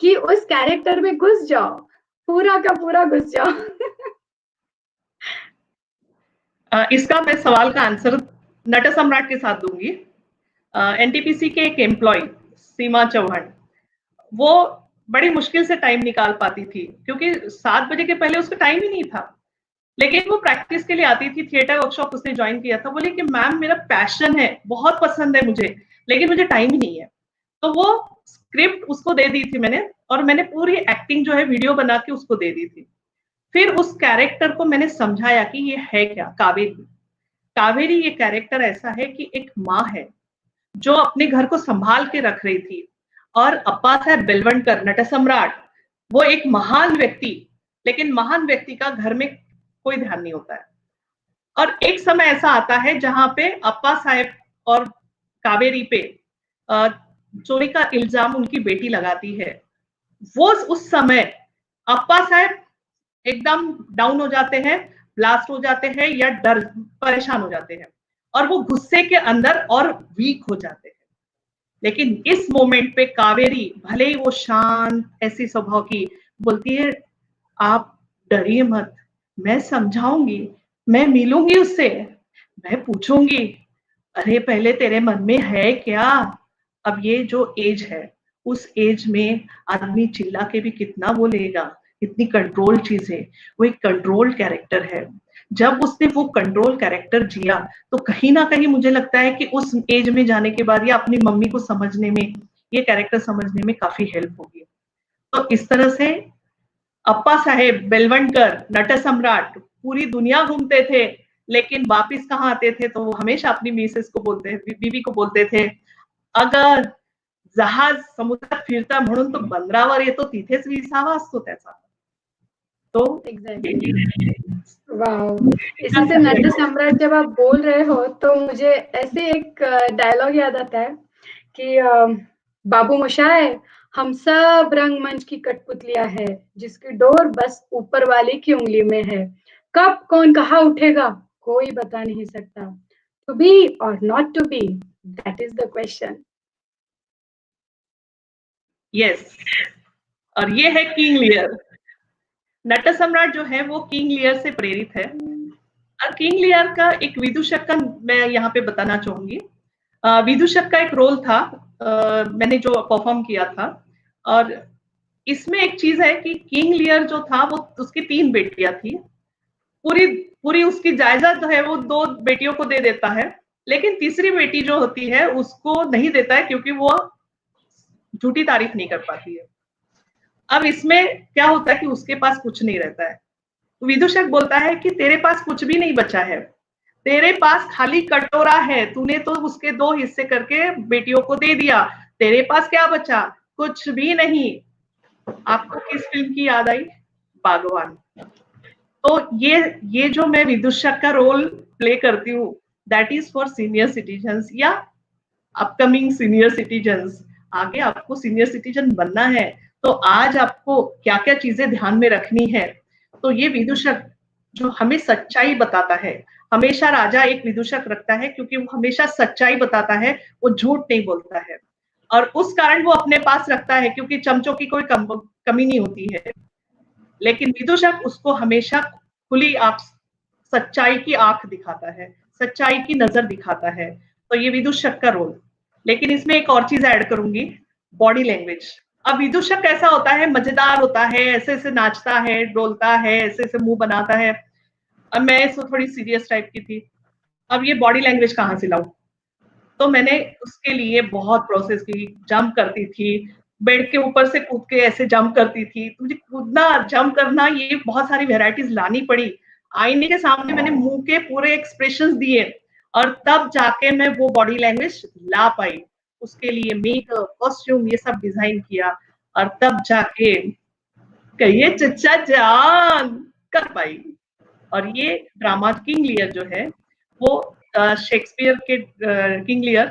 कि उस कैरेक्टर में घुस जाओ, पूरा का पूरा घुस जाओ। इसका मैं सवाल का आंसर नट सम्राट के साथ दूंगी। एनटीपीसी के एक एम्प्लॉय सीमा चौहान, वो बड़ी मुश्किल से टाइम निकाल पाती थी क्योंकि 7 बजे के पहले उसका टाइम ही नहीं था, लेकिन वो प्रैक्टिस के लिए आती थी। थिएटर वर्कशॉप उसने ज्वाइन किया था। बोले कि मैम मेरा पैशन है, बहुत पसंद है मुझे, लेकिन मुझे टाइम ही नहीं है। तो वो स्क्रिप्ट उसको दे दी थी मैंने, और मैंने पूरी एक्टिंग जो है वीडियो बना के उसको दे दी थी। फिर उस कैरेक्टर को मैंने समझाया कि ये है क्या, कावेरी। कावेरी ये कैरेक्टर ऐसा है कि एक माँ है जो अपने घर को संभाल के रख रही थी, और अप्पा साहब बेलवंडकर नट सम्राट, वो एक महान व्यक्ति, लेकिन महान व्यक्ति का घर में कोई ध्यान नहीं होता है। और एक समय ऐसा आता है जहां पे अप्पा साहब और कावेरी पे चोरी का इल्जाम उनकी बेटी लगाती है। वो उस समय अप्पा साहब एकदम डाउन हो जाते हैं, ब्लास्ट हो जाते हैं, या डर परेशान हो जाते हैं, और वो गुस्से के अंदर और वीक हो जाते हैं। लेकिन इस मोमेंट पे कावेरी, भले ही वो शांत ऐसी स्वभाव की, बोलती है आप डरिए मत, मैं समझाऊंगी, मैं मिलूंगी उससे, मैं पूछूंगी, अरे पहले तेरे मन में है क्या? अब ये जो एज है, उस एज में आदमी चिल्ला के भी कितना बोलेगा, इतनी कंट्रोल चीज है। वो एक कंट्रोल कैरेक्टर है। जब उसने वो कंट्रोल कैरेक्टर जिया, तो कहीं ना कहीं मुझे लगता है कि उस एज में जाने के बाद या अपनी मम्मी को समझने में, ये कैरेक्टर समझने में काफी हेल्प होगी। तो इस तरह से अप्पा साहेब बेलवंडकर नट सम्राट पूरी दुनिया घूमते थे, लेकिन वापिस कहाँ आते थे तो वो हमेशा अपनी मिसेस को बोलते, बीवी को बोलते थे, अगर जहाज समुद्रात फिरता म्हणून तो बंदरावर येतो तिथेच विसावा असतो त्याचा। तो वाओ! इसी से नट सम्राट जब आप बोल रहे हो तो मुझे ऐसे एक डायलॉग याद आता है कि बाबू मोशाय, हम सब रंगमंच की कठपुतलियां है जिसकी डोर बस ऊपर वाले की उंगली में है। कब कौन कहाँ उठेगा कोई बता नहीं सकता। टू बी और not to be, that is the question. Yes, और ये है किंग लियर। नट सम्राट जो है वो किंग लियर से प्रेरित है। और किंग लियर का एक विदूषक का मैं यहाँ पे बताना चाहूंगी। विदूषक का एक रोल था, मैंने जो परफॉर्म किया था। और इसमें एक चीज है कि किंग लियर जो था वो, उसकी 3 बेटियां थी। पूरी पूरी उसकी जायदाद जो है वो 2 बेटियों को दे देता है, लेकिन तीसरी बेटी जो होती है उसको नहीं देता है क्योंकि वो झूठी तारीफ नहीं कर पाती है। अब इसमें क्या होता है कि उसके पास कुछ नहीं रहता है, विदूषक बोलता है कि तेरे पास कुछ भी नहीं बचा है, तेरे पास खाली कटोरा है, तूने तो उसके 2 हिस्से करके बेटियों को दे दिया, तेरे पास क्या बचा? कुछ भी नहीं। आपको किस फिल्म की याद आई? बागवान। तो ये जो मैं विदूषक का रोल प्ले करती हूँ, that is for senior citizens या अपकमिंग सीनियर सिटीजन्स। आगे आपको सीनियर सिटीजन बनना है, तो आज आपको क्या क्या चीजें ध्यान में रखनी है। तो ये विदूषक जो हमें सच्चाई बताता है, हमेशा राजा एक विदूषक रखता है क्योंकि वो हमेशा सच्चाई बताता है, वो झूठ नहीं बोलता है। और उस कारण वो अपने पास रखता है क्योंकि चमचों की कोई कमी नहीं होती है, लेकिन विदूषक उसको हमेशा खुली आंख, सच्चाई की आंख दिखाता है, सच्चाई की नजर दिखाता है। तो ये विदूषक का रोल। लेकिन इसमें एक और चीज ऐड करूंगी, बॉडी लैंग्वेज। अब विदूषक कैसा होता है? मजेदार होता है, ऐसे ऐसे नाचता है, डोलता है, ऐसे ऐसे मुंह बनाता है। अब मैं इसको थोड़ी सीरियस टाइप की थी, अब ये बॉडी लैंग्वेज कहाँ से लाऊं? तो मैंने उसके लिए बहुत प्रोसेस की, जंप करती थी, बेड के ऊपर से कूद के ऐसे जंप करती थी। तो मुझे कूदना, जंप करना, ये बहुत सारी वेराइटीज लानी पड़ी। आईने के सामने मैंने मुंह के पूरे एक्सप्रेशंस दिए और तब जाके मैं वो बॉडी लैंग्वेज ला पाई। उसके लिए मेकअप, कॉस्ट्यूम, ये सब डिजाइन किया और तब जाके कहिए चचा जान कर पाई। और ये ड्रामा किंग लियर जो है वो शेक्सपियर के किंग लियर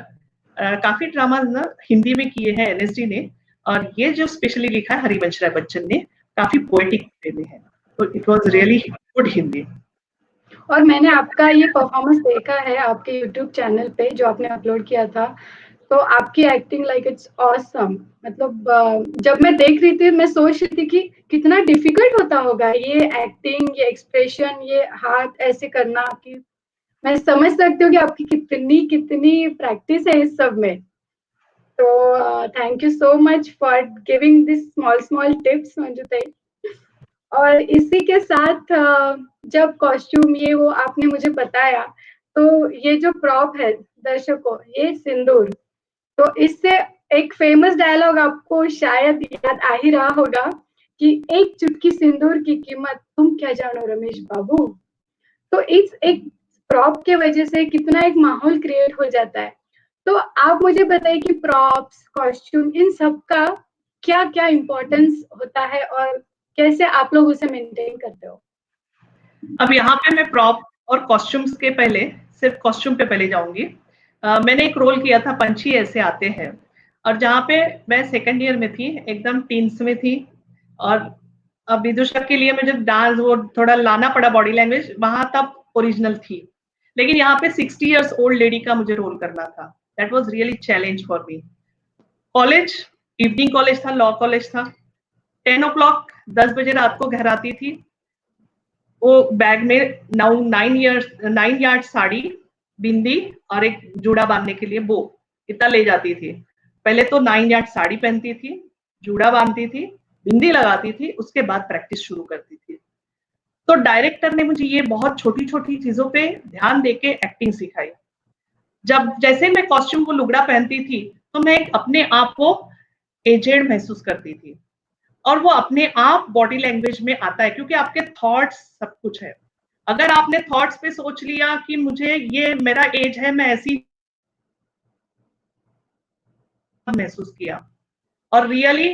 काफी ड्रामा ना हिंदी में किए हैं एनएसडी ने, और ये जो स्पेशली लिखा है हरिवंश राय बच्चन ने, काफी पोएटिक वे में है। तो it was really good Hindi. और मैंने आपका ये परफॉर्मेंस देखा है आपके यूट्यूब चैनल पे जो आपने अपलोड किया था, तो आपकी एक्टिंग लाइक इट्स ऑसम। मतलब जब मैं देख रही थी मैं सोच रही थी कि कितना डिफिकल्ट होता होगा ये एक्टिंग, ये एक्सप्रेशन, ये हाथ ऐसे करना, कि मैं समझ सकती हूँ कि आपकी कितनी कितनी प्रैक्टिस है इस सब में। तो thank you so much for giving this small small tips Manjutai. और इसी के साथ जब कॉस्ट्यूम ये वो आपने मुझे बताया, तो ये जो प्रॉप है दर्शकों, ये सिंदूर, तो इससे एक फेमस डायलॉग आपको शायद याद आ ही रहा होगा कि एक चुटकी सिंदूर की कीमत तुम क्या जानो रमेश बाबू। तो इस एक प्रॉप के वजह से कितना एक माहौल क्रिएट हो जाता है। तो आप मुझे बताइए कि प्रॉप्स, कॉस्ट्यूम, इन सब का क्या क्या इम्पोर्टेंस होता है और कैसे आप लोग उसे मेंटेन करते हो? अब यहाँ पे मैं प्रॉप और कॉस्ट्यूम्स के पहले सिर्फ कॉस्ट्यूम पे पहले जाऊंगी। मैंने एक रोल किया था पंछी ऐसे आते हैं, और जहाँ पे मैं सेकंड ईयर में थी, एकदम टीन्स में थी, और अब विदूषक के लिए मुझे डांस वो थोड़ा लाना पड़ा, बॉडी लैंग्वेज वहां तब ओरिजिनल थी, लेकिन यहाँ पे 60 इयर्स ओल्ड लेडी का मुझे रोल करना था। That was really challenge for me. College, evening college था, लॉ कॉलेज था। 10 o'clock 10 बजे रात को घर आती थी, वो बैग में 9 यार्ड साड़ी, बिंदी और एक जूड़ा बांधने के लिए वो इतना ले जाती थी। पहले तो 9 यार्ड साड़ी पहनती थी, जूड़ा बांधती थी, बिंदी लगाती थी, उसके बाद प्रैक्टिस शुरू करती थी। तो डायरेक्टर ने मुझे ये बहुत छोटी छोटी चीजों पे ध्यान देके एक्टिंग सिखाई। जब जैसे मैं कॉस्ट्यूम को लुगड़ा पहनती थी तो मैं अपने आप को एजेड महसूस करती थी, और वो अपने आप बॉडी लैंग्वेज में आता है क्योंकि आपके थॉट्स सब कुछ है। अगर आपने थॉट्स पे सोच लिया कि मुझे ये मेरा एज है, मैं ऐसी महसूस किया, और रियली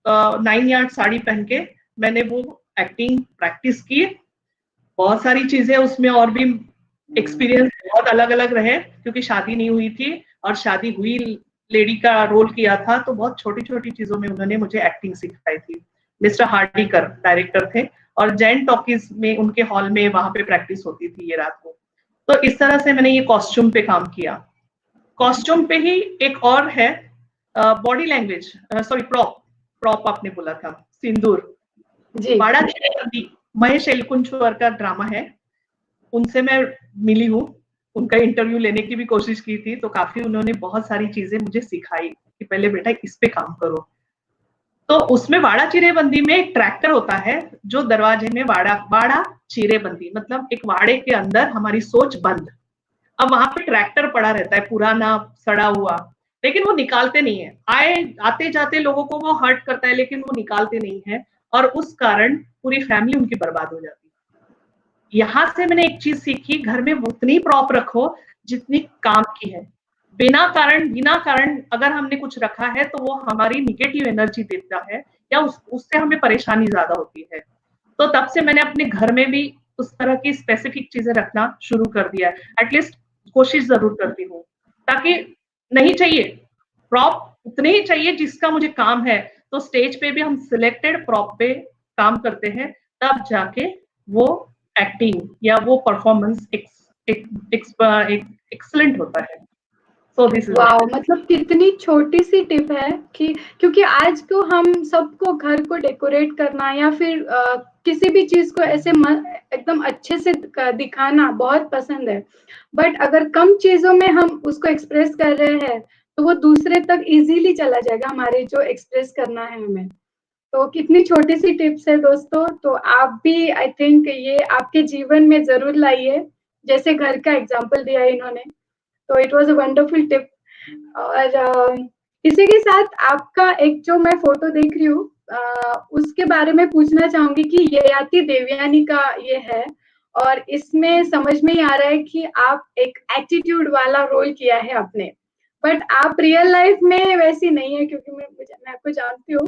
9 यार्ड साड़ी पहन के मैंने वो एक्टिंग प्रैक्टिस की। बहुत सारी चीजें उसमें और भी एक्सपीरियंस बहुत अलग अलग रहे क्योंकि शादी नहीं हुई थी, और शादी हुई लेडी का रोल किया था, तो बहुत छोटी छोटी चीजों में उन्होंने मुझे एक्टिंग सिखाई थी। मिस्टर हार्डीकर डायरेक्टर थे, और जैन टॉकीज में उनके हॉल में वहां पे प्रैक्टिस होती थी ये रात को। तो इस तरह से मैंने ये कॉस्ट्यूम पे काम किया। कॉस्ट्यूम पे ही एक और है body language, sorry prop, prop आपने बोला था, सिंदूर जी। बाड़ा महेश एलकुंचवार का ड्रामा है, उनसे मैं मिली हूँ, उनका इंटरव्यू लेने की भी कोशिश की थी, तो काफी उन्होंने बहुत सारी चीजें मुझे सिखाई कि पहले बेटा इस पे काम करो। तो उसमें वाड़ा चिरेबंदी में एक ट्रैक्टर होता है जो दरवाजे में वाड़ा चिरेबंदी, मतलब एक वाड़े के अंदर हमारी सोच बंद। अब वहां पे ट्रैक्टर पड़ा रहता है पुराना सड़ा हुआ, लेकिन वो निकालते नहीं है। आते जाते लोगों को वो हर्ट करता है, लेकिन वो निकालते नहीं है, और उस कारण पूरी फैमिली उनकी बर्बाद हो जाती है। यहाँ से मैंने एक चीज सीखी, घर में उतनी प्रॉप रखो जितनी काम की है। बिना कारण अगर हमने कुछ रखा है तो वो हमारी निगेटिव एनर्जी देता है, या उससे हमें परेशानी ज्यादा होती है। तो तब से मैंने अपने घर में भी उस तरह की स्पेसिफिक चीजें रखना शुरू कर दिया है। एटलीस्ट कोशिश जरूर करती हूँ, ताकि नहीं चाहिए प्रॉप, उतने ही चाहिए जिसका मुझे काम है। तो स्टेज पे भी हम सिलेक्टेड प्रॉप पे काम करते हैं, तब जाके वो एक्टिंग या वो परफॉर्मेंस एक्सलेंट होता है। सो दिस इज वाओ, मतलब कितनी छोटी सी टिप है कि क्योंकि आज को हम सबको घर को डेकोरेट करना या फिर किसी भी चीज को ऐसे एकदम अच्छे से दिखाना बहुत पसंद है, बट अगर कम चीजों में हम उसको एक्सप्रेस कर रहे हैं तो वो दूसरे तक इजीली चला जाएगा, हमारे जो एक्सप्रेस करना है हमें। तो कितनी छोटी सी टिप्स है दोस्तों, तो आप भी आई थिंक ये आपके जीवन में जरूर लाइए, जैसे घर का एग्जाम्पल दिया इन्होंने। तो it was a wonderful tip. और इसी के साथ आपका एक जो मैं फोटो देख रही हूँ उसके बारे में पूछना चाहूंगी कि ययाति देवयानी का ये है, और इसमें समझ में ही आ रहा है कि आप एक एटीट्यूड वाला रोल किया है आपने, बट आप रियल लाइफ में वैसी नहीं है, क्योंकि मैं आपको जानती हूँ।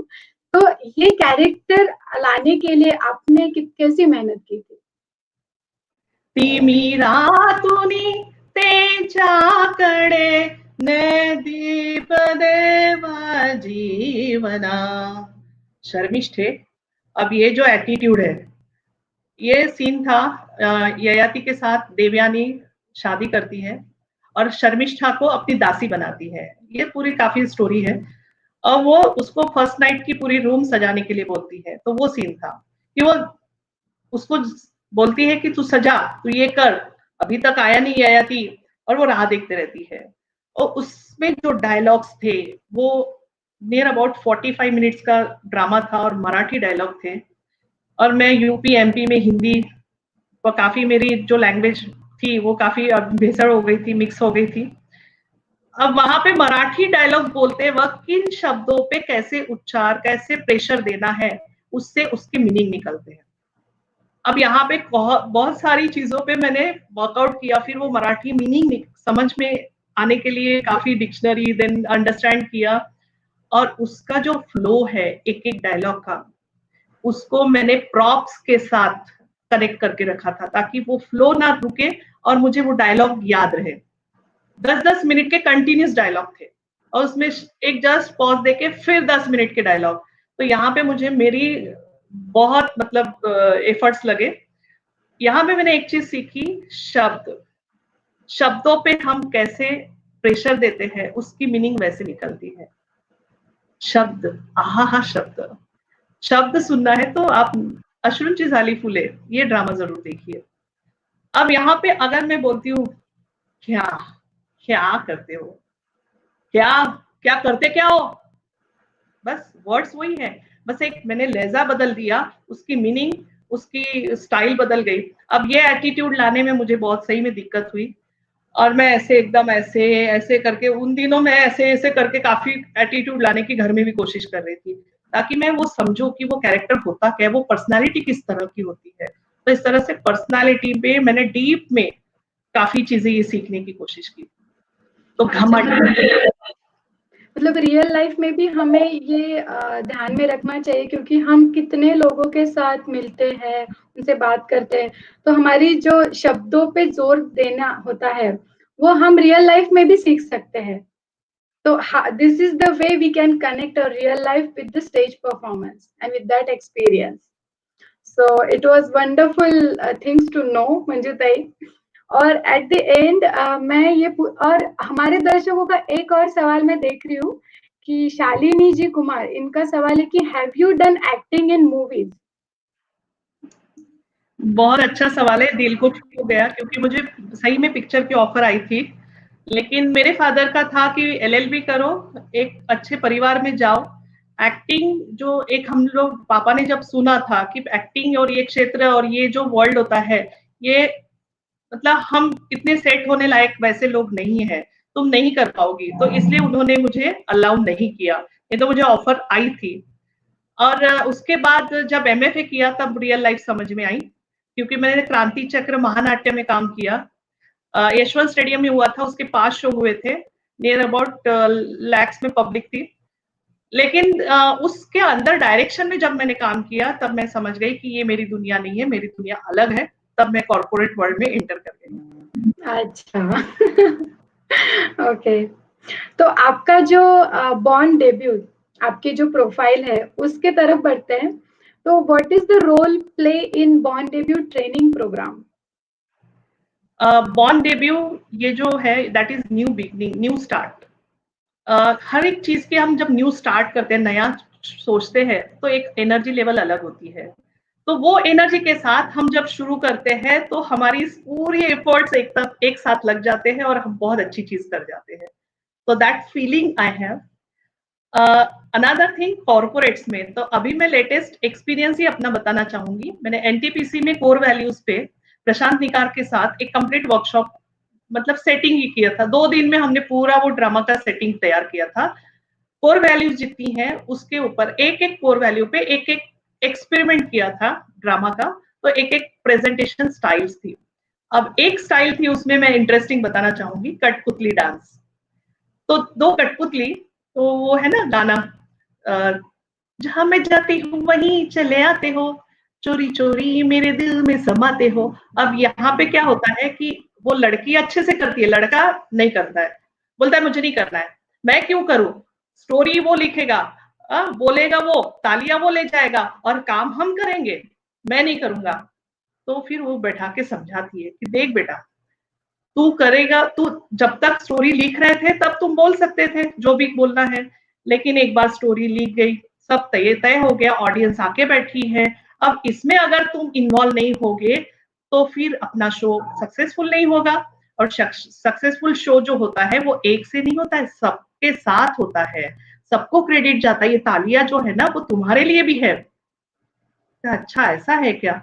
तो ये कैरेक्टर लाने के लिए आपने कैसी मेहनत की थी? ती मीरा तुनी तेजाकडे ने दीप देवा जीवना। शर्मिष्ठ है। अब ये जो एटीट्यूड है, ये सीन था ययाति के साथ। देवयानी शादी करती है और शर्मिष्ठा को अपनी दासी बनाती है। ये पूरी काफी स्टोरी है। और वो उसको फर्स्ट नाइट की पूरी रूम सजाने के लिए बोलती है। तो वो सीन था कि वो उसको बोलती है कि तू सजा, तू ये कर, अभी तक आया नहीं ययाति, और वो राह देखते रहती है। और उसमें जो डायलॉग्स थे वो नियर अबाउट 45 मिनट्स का ड्रामा था, और मराठी डायलॉग थे। और मैं यूपी एमपी में हिंदी, वो काफी मेरी जो लैंग्वेज थी वो काफी भेसड़ हो गई थी, मिक्स हो गई थी। अब वहां पे मराठी डायलॉग बोलते वक्त किन शब्दों पे कैसे उच्चार, कैसे प्रेशर देना है, उससे उसकी मीनिंग निकलते हैं। अब यहाँ पे बहुत सारी चीजों पे मैंने वर्कआउट किया, फिर वो मराठी मीनिंग समझ में आने के लिए काफी डिक्शनरी देन अंडरस्टैंड किया। और उसका जो फ्लो है एक एक डायलॉग का, उसको मैंने प्रॉप्स के साथ कनेक्ट करके रखा था, ताकि वो फ्लो ना रुके और मुझे वो डायलॉग याद रहे। 10-10 मिनट के कंटिन्यूस डायलॉग थे, और उसमें एक जस्ट पॉज देके फिर 10 मिनट के डायलॉग। तो यहाँ पे मुझे मेरी बहुत मतलब एफर्ट्स लगे। यहाँ पे मैंने एक चीज सीखी, शब्दों पे हम कैसे प्रेशर देते हैं उसकी मीनिंग वैसे निकलती है। शब्द, आहा शब्द सुनना है तो आप अश्रुंची झाली फुले ये ड्रामा जरूर देखिए। अब यहाँ पे अगर मैं बोलती हूँ क्या क्या करते हो, क्या क्या करते क्या हो, बस वर्ड्स वही है, बस एक मैंने लहजा बदल दिया, उसकी मीनिंग, उसकी स्टाइल बदल गई। अब ये एटीट्यूड लाने में मुझे बहुत सही में दिक्कत हुई, और मैं ऐसे एकदम ऐसे ऐसे करके उन दिनों में ऐसे ऐसे करके काफी एटीट्यूड लाने की घर में भी कोशिश कर रही थी, ताकि मैं वो समझूं कि वो कैरेक्टर होता क्या है, वो पर्सनालिटी किस तरह की होती है। तो इस तरह से पर्सनालिटी पे मैंने डीप में काफी चीजें ये सीखने की कोशिश की। तो घमंड, मतलब रियल लाइफ में भी हमें ये ध्यान में रखना चाहिए, क्योंकि हम कितने लोगों के साथ मिलते हैं, उनसे बात करते हैं, तो हमारी जो शब्दों पे जोर देना होता है वो हम रियल लाइफ में भी सीख सकते हैं। तो this is the way we can connect our real life with the stage performance and with that experience. So it was wonderful things to know Manju tai. और एट द एंड मैं ये और हमारे दर्शकों का एक और सवाल मैं देख रही हूँ कि शालिनी जी कुमार, इनका सवाल है कि have you done acting in movies? बहुत अच्छा सवाल है, दिल को छू गया, क्योंकि मुझे सही में पिक्चर की ऑफर आई थी, लेकिन मेरे फादर का था कि एलएलबी करो, एक अच्छे परिवार में जाओ। एक्टिंग जो एक हम लोग पापा ने जब सुना था कि एक्टिंग और ये क्षेत्र और ये जो वर्ल्ड होता है, ये मतलब हम इतने सेट होने लायक वैसे लोग नहीं है, तुम नहीं कर पाओगी, तो इसलिए उन्होंने मुझे अलाउ नहीं किया। ये तो मुझे ऑफर आई थी। और उसके बाद जब एमएफए किया तब रियल लाइफ समझ में आई क्योंकि मैंने क्रांति चक्र महानाट्य में काम किया। यशवंत स्टेडियम में हुआ था, उसके 5 शो हुए थे, नियर अबाउट लैक्स में पब्लिक थी। लेकिन उसके अंदर डायरेक्शन में जब मैंने काम किया तब मैं समझ गई कि ये मेरी दुनिया नहीं है, मेरी दुनिया अलग है। तब मैं कॉर्पोरेट वर्ल्ड में एंटर कर गई। अच्छा। ओके, तो आपका जो बॉर्न डेब्यूट, आपकी जो प्रोफाइल है उसके तरफ बढ़ते हैं। तो what is the role play in born debut training programme? Born debut ये जो है that is new beginning, new start. हर एक चीज के हम जब न्यू स्टार्ट करते हैं, नया सोचते हैं, तो एक एनर्जी लेवल अलग होती है। तो वो एनर्जी के साथ हम जब शुरू करते हैं तो हमारी पूरी एफर्ट्स एक साथ लग जाते हैं और हम बहुत अच्छी चीज कर जाते हैं। तो that feeling I have. Another thing corporates में, तो अभी मैं लेटेस्ट एक्सपीरियंस ही अपना बताना चाहूंगी। मैंने एनटीपीसी में कोर वैल्यूज पे प्रशांत निकार के साथ एक कंप्लीट वर्कशॉप, मतलब सेटिंग ही किया था। 2 दिन में हमने पूरा वो ड्रामा का सेटिंग तैयार किया था। कोर वैल्यूज जितनी है उसके ऊपर एक एक कोर वैल्यू पे एक एक एक्सपेरिमेंट किया था ड्रामा का। तो एक एक प्रेजेंटेशन स्टाइल्स थी। अब एक स्टाइल थी उसमें मैं इंटरेस्टिंग बताना चाहूंगी, कठपुतली डांस। तो 2 कठपुतली, तो वो है ना गाना, जहां मैं जाती हूँ वहीं चले आते हो, चोरी चोरी मेरे दिल में समाते हो। अब यहाँ पे क्या होता है कि वो लड़की अच्छे से करती है, लड़का नहीं करता है, बोलता है मुझे नहीं करना है। मैं क्यों करूं, स्टोरी वो लिखेगा, बोलेगा वो, तालियां वो ले जाएगा और काम हम करेंगे, मैं नहीं करूंगा। तो फिर वो बैठा के समझाती है कि देख बेटा, तू करेगा, तू जब तक स्टोरी लिख रहे थे तब तुम बोल सकते थे जो भी बोलना है, लेकिन एक बार स्टोरी लिख गई, सब तय हो गया, ऑडियंस आके बैठी है। अब इसमें अगर तुम इन्वॉल्व नहीं होगे तो फिर अपना शो सक्सेसफुल नहीं होगा। और सक्सेसफुल शो जो होता है वो एक से नहीं होता है, सबके साथ होता है, सबको क्रेडिट जाता है। ये तालियां जो है ना वो तुम्हारे लिए भी है। अच्छा ऐसा है क्या,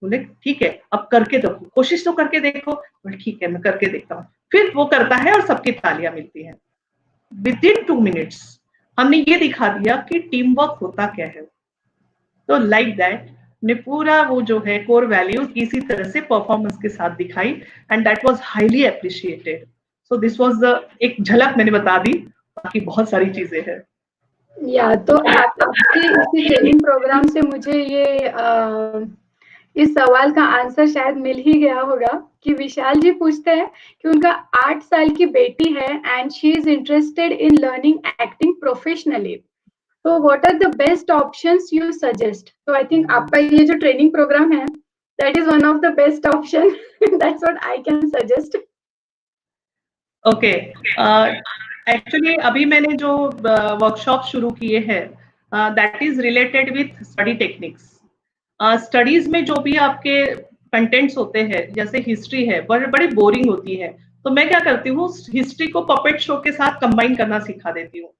बोले ठीक है अब करके देखो, कोशिश तो करके देखो। बोले ठीक है मैं करके देखता हूँ। फिर वो करता है और सबकी तालियां मिलती हैं। विद इन 2 मिनट्स हमने ये दिखा दिया कि टीम वर्क होता क्या है। तो लाइक दैट ने पूरा वो जो है कोर वैल्यूज इसी तरह से परफॉर्मेंस के साथ दिखाई, and that was highly appreciated. So this was the एक झलक मैंने बता दी, बाकी बहुत सारी चीजें हैं। या तो आपकी इसी ट्रेनिंग प्रोग्राम से मुझे ये इस सवाल का आंसर शायद मिल ही गया होगा कि विशाल जी पूछते हैं कि उनका 8 साल की बेटी है and she is interested in learning acting professionally. तो what are the best options you suggest? तो आई थिंक आपका ये जो ट्रेनिंग प्रोग्राम है that is one of the best option, that's what I can suggest. Okay, actually अभी मैंने जो workshop शुरू किए हैं that is related with study techniques. Studies में जो भी आपके कंटेंट्स होते हैं, जैसे हिस्ट्री है, बड़ी बोरिंग होती है, तो मैं क्या करती हूँ हिस्ट्री को पपेट शो के साथ कंबाइन करना सिखा देती हूँ,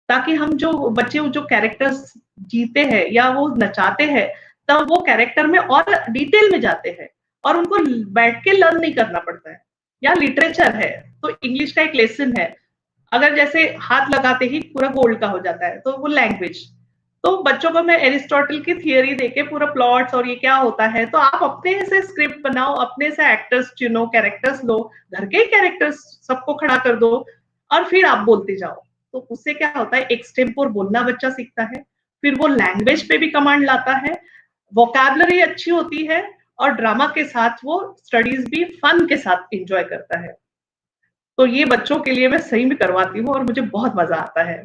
ताकि हम जो बच्चे जो कैरेक्टर्स जीते हैं या वो नचाते हैं, तब वो कैरेक्टर में और डिटेल में जाते हैं और उनको बैठ के लर्न नहीं करना पड़ता है। या लिटरेचर है तो इंग्लिश का एक लेसन है, अगर जैसे हाथ लगाते ही पूरा गोल्ड का हो जाता है, तो वो लैंग्वेज। तो बच्चों को मैं एरिस्टोटल की थियरी देके पूरा प्लॉट्स और ये क्या होता है, तो आप अपने से स्क्रिप्ट बनाओ, अपने से एक्टर्स चुनो, कैरेक्टर्स लो, घर के ही कैरेक्टर्स सबको खड़ा कर दो और फिर आप बोलते जाओ। तो उससे क्या होता है, एक्सटेम्पोर बोलना बच्चा सीखता है, फिर वो लैंग्वेज पे भी कमांड लाता है, वोकैबुलरी अच्छी होती है, और ड्रामा के साथ वो स्टडीज भी फन के साथ एंजॉय करता है। तो ये बच्चों के लिए मैं सही में करवाती हूँ और मुझे बहुत मजा आता है।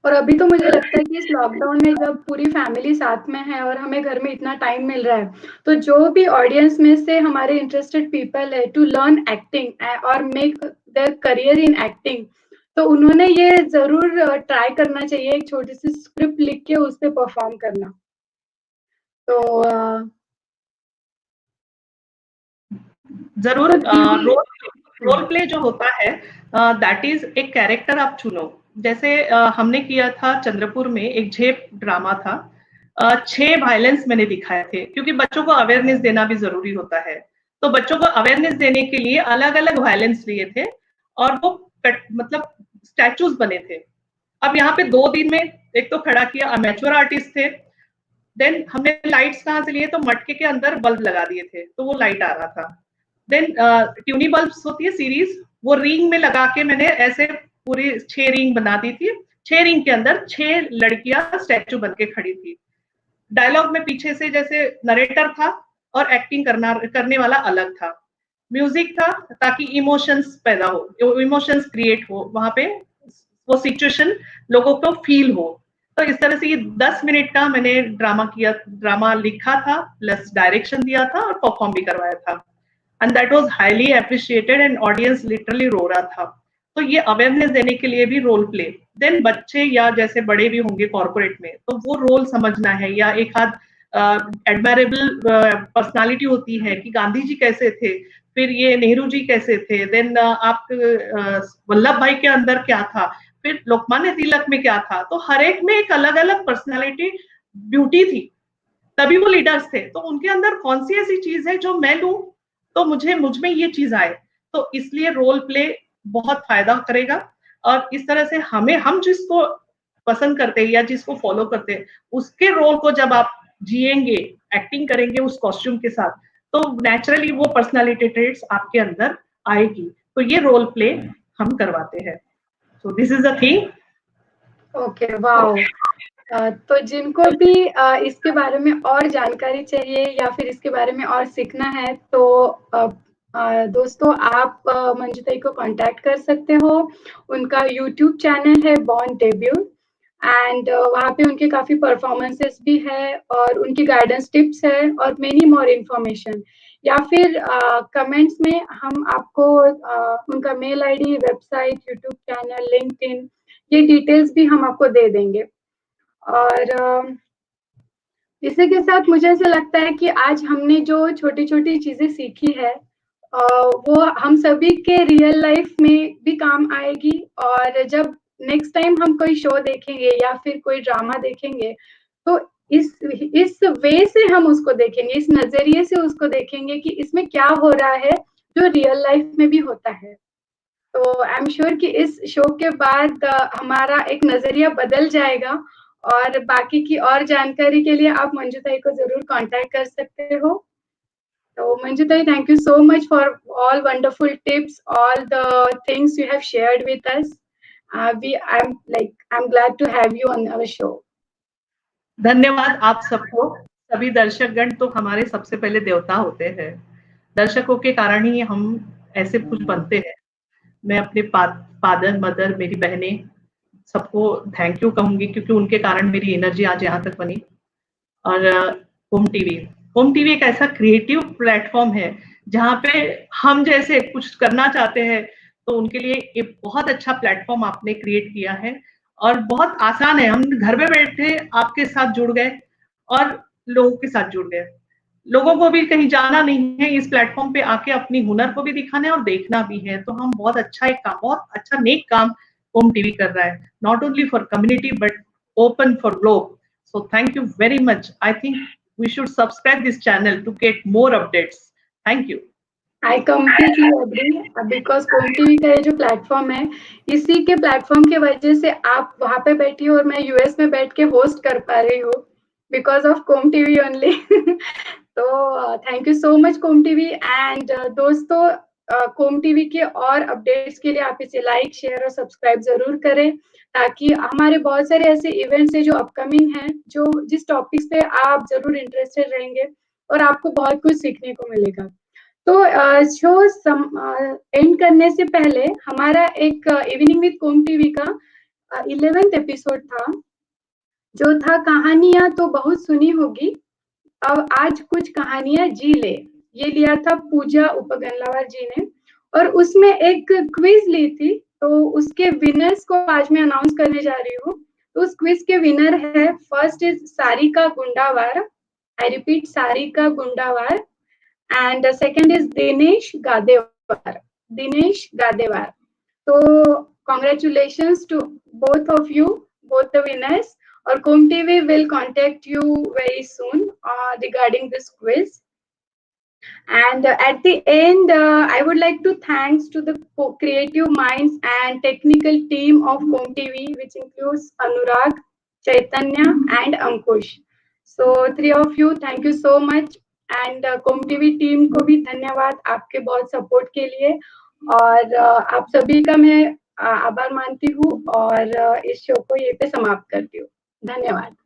और अभी तो मुझे लगता है कि इस लॉकडाउन में जब पूरी फैमिली साथ में है और हमें घर में इतना टाइम मिल रहा है, तो जो भी ऑडियंस में से हमारे इंटरेस्टेड पीपल है टू लर्न एक्टिंग और make their career in acting, तो उन्होंने ये जरूर ट्राई करना चाहिए, एक छोटी सी स्क्रिप्ट लिख के उस पर परफॉर्म करना। तो जरूर। रोल प्ले जो होता है दैट इज एक कैरेक्टर आप चुनो। जैसे हमने किया था चंद्रपुर में, एक झेप ड्रामा था, 6 वायलेंस मैंने दिखाए थे, क्योंकि बच्चों को अवेयरनेस देना भी जरूरी होता है। तो बच्चों को अवेयरनेस देने के लिए अलग अलग वायलेंस लिए थे और वो मतलब स्टैचूज बने थे। अब यहाँ पे 2 दिन में एक तो खड़ा किया, अमेच्योर आर्टिस्ट थे, देन हमने लाइट्स कहाँ से लिए, तो मटके के अंदर बल्ब लगा दिए थे तो वो लाइट आ रहा था। देन ट्यूनी बल्ब्स होती है सीरीज, वो रिंग में लगा के मैंने ऐसे पूरी 6 रिंग बना दी थी। 6 रिंग के अंदर 6 लड़कियां स्टैचू बन के खड़ी थी। डायलॉग में पीछे से जैसे नरेटर था और एक्टिंग करने वाला अलग था। म्यूजिक था ताकि इमोशंस पैदा हो, इमोशंस क्रिएट हो वहां पे, वो सिचुएशन लोगों को फील हो। तो इस तरह से ये 10 मिनट का मैंने ड्रामा लिखा था, प्लस डायरेक्शन दिया था और परफॉर्म भी करवाया था। And that was highly appreciated and audience literally रो रहा था। तो ये अवेयरनेस देने के लिए भी रोल प्ले। देन बच्चे या जैसे बड़े भी होंगे कॉर्पोरेट में, तो वो रोल समझना है, या एक आध एडमायरेबल पर्सनालिटी होती है कि गांधी जी कैसे थे, फिर ये नेहरू जी कैसे थे, देन आप वल्लभ भाई के अंदर क्या था, फिर लोकमान्य तिलक में क्या था। तो हर एक में एक अलग अलग पर्सनालिटी ब्यूटी थी, तभी वो लीडर्स थे। तो उनके अंदर कौन सी ऐसी चीज है जो मैं लूं तो मुझ में ये चीज आए। तो इसलिए रोल प्ले बहुत फायदा करेगा। और इस तरह से हम जिसको पसंद करते हैं या जिसको फॉलो करते हैं, उसके रोल को जब आप जिएंगे, एक्टिंग करेंगे उस कॉस्ट्यूम के साथ, तो नेचुरली वो पर्सनालिटी ट्रेट्स आपके अंदर आएगी। तो ये रोल प्ले हम करवाते हैं। So this is the thing. Okay, wow. तो जिनको भी इसके बारे में और जानकारी चाहिए या फिर इसके बारे में और सीखना है, तो दोस्तों आप मंजुताई को कांटेक्ट कर सकते हो। उनका यूट्यूब चैनल है बॉर्न डेब्यू, एंड वहाँ पे उनके काफी परफॉर्मेंसेस भी है और उनकी गाइडेंस टिप्स है और मेनी मोर इन्फॉर्मेशन। या फिर कमेंट्स में हम आपको उनका mail ID, website, YouTube channel, LinkedIn, ये डिटेल्स भी हम आपको दे देंगे। और इसी के साथ मुझे ऐसा लगता है कि आज हमने जो छोटी छोटी चीजें सीखी है वो हम सभी के रियल लाइफ में भी काम आएगी। और जब नेक्स्ट टाइम हम कोई शो देखेंगे या फिर कोई ड्रामा देखेंगे, तो इस वे से हम उसको देखेंगे, इस नजरिए से उसको देखेंगे कि इसमें क्या हो रहा है जो रियल लाइफ में भी होता है। तो आई एम श्योर कि इस शो के बाद हमारा एक नजरिया बदल जाएगा। और बाकी की और जानकारी के लिए आप मंजुताई को जरूर कांटेक्ट कर सकते हो। तो मंजुताई, thank you so much for all wonderful tips, all the things you have shared with us. I'm glad to have you on our show. धन्यवाद आप सबको। सभी दर्शकगण तो हमारे सबसे पहले देवता होते हैं। दर्शकों के कारण ही हम ऐसे कुछ बनते हैं। मैं अपने फादर, मदर, मेरी बहनें, सबको थैंक यू कहूंगी क्योंकि उनके कारण मेरी एनर्जी आज यहाँ तक बनी। और होम टीवी एक ऐसा क्रिएटिव प्लेटफॉर्म है जहाँ पे हम जैसे कुछ करना चाहते हैं, तो उनके लिए एक बहुत अच्छा प्लेटफॉर्म आपने क्रिएट किया है। और बहुत आसान है, हम घर में बैठे आपके साथ जुड़ गए और लोगों के साथ जुड़ गए। लोगों को भी कहीं जाना नहीं है, इस प्लेटफॉर्म पे आके अपनी हुनर को भी दिखाना है और देखना भी है। तो हम बहुत अच्छा एक काम, बहुत अच्छा नेक काम होम टीवी कर रहा है, not only for community but open for globe. So thank you very much. I think we should subscribe this channel to get more updates. Thank you. I completely agree, because home TV का ये जो platform है, इसी के platform की वजह से आप वहां पे बैठी हो और मैं यूएस में बैठ के होस्ट कर पा रही हूँ, because of home TV only. तो thank you so much home TV. And दोस्तों, होम टीवी के और अपडेट्स के लिए आप इसे लाइक, शेयर और सब्सक्राइब जरूर करें, ताकि हमारे बहुत सारे ऐसे इवेंट्स हैं जो अपकमिंग हैं, जो जिस टॉपिक्स पे आप जरूर इंटरेस्टेड रहेंगे और आपको बहुत कुछ सीखने को मिलेगा। तो शो एंड करने से पहले हमारा एक इवनिंग विद होम टीवी का 11th एपिसोड था, जो था कहानियां तो बहुत सुनी होगी, अब आज कुछ कहानियां जी ले। ये लिया था पूजा उपगनलावर जी ने, और उसमें एक क्विज ली थी। तो उसके विनर्स को आज मैं अनाउंस करने जा रही हूँ। तो उस क्विज के विनर है, first is Sarika Gundawar, I repeat Sarika Gundawar, and the second is Dinesh Gadevar. So congratulations to both of you, both the winners. Or Kom TV will contact you very soon regarding this quiz. And at the end, I would like to thanks to the creative minds and technical team of Kom TV, which includes Anurag, Chaitanya, and Ankush. So 3 of you thank you so much, and कोम TV team को भी धन्यवाद आपके बहुत support के लिए, और आप सभी का मैं आभार मानती हूँ, और इस शो को ये पे समाप्त करती हूँ। धन्यवाद।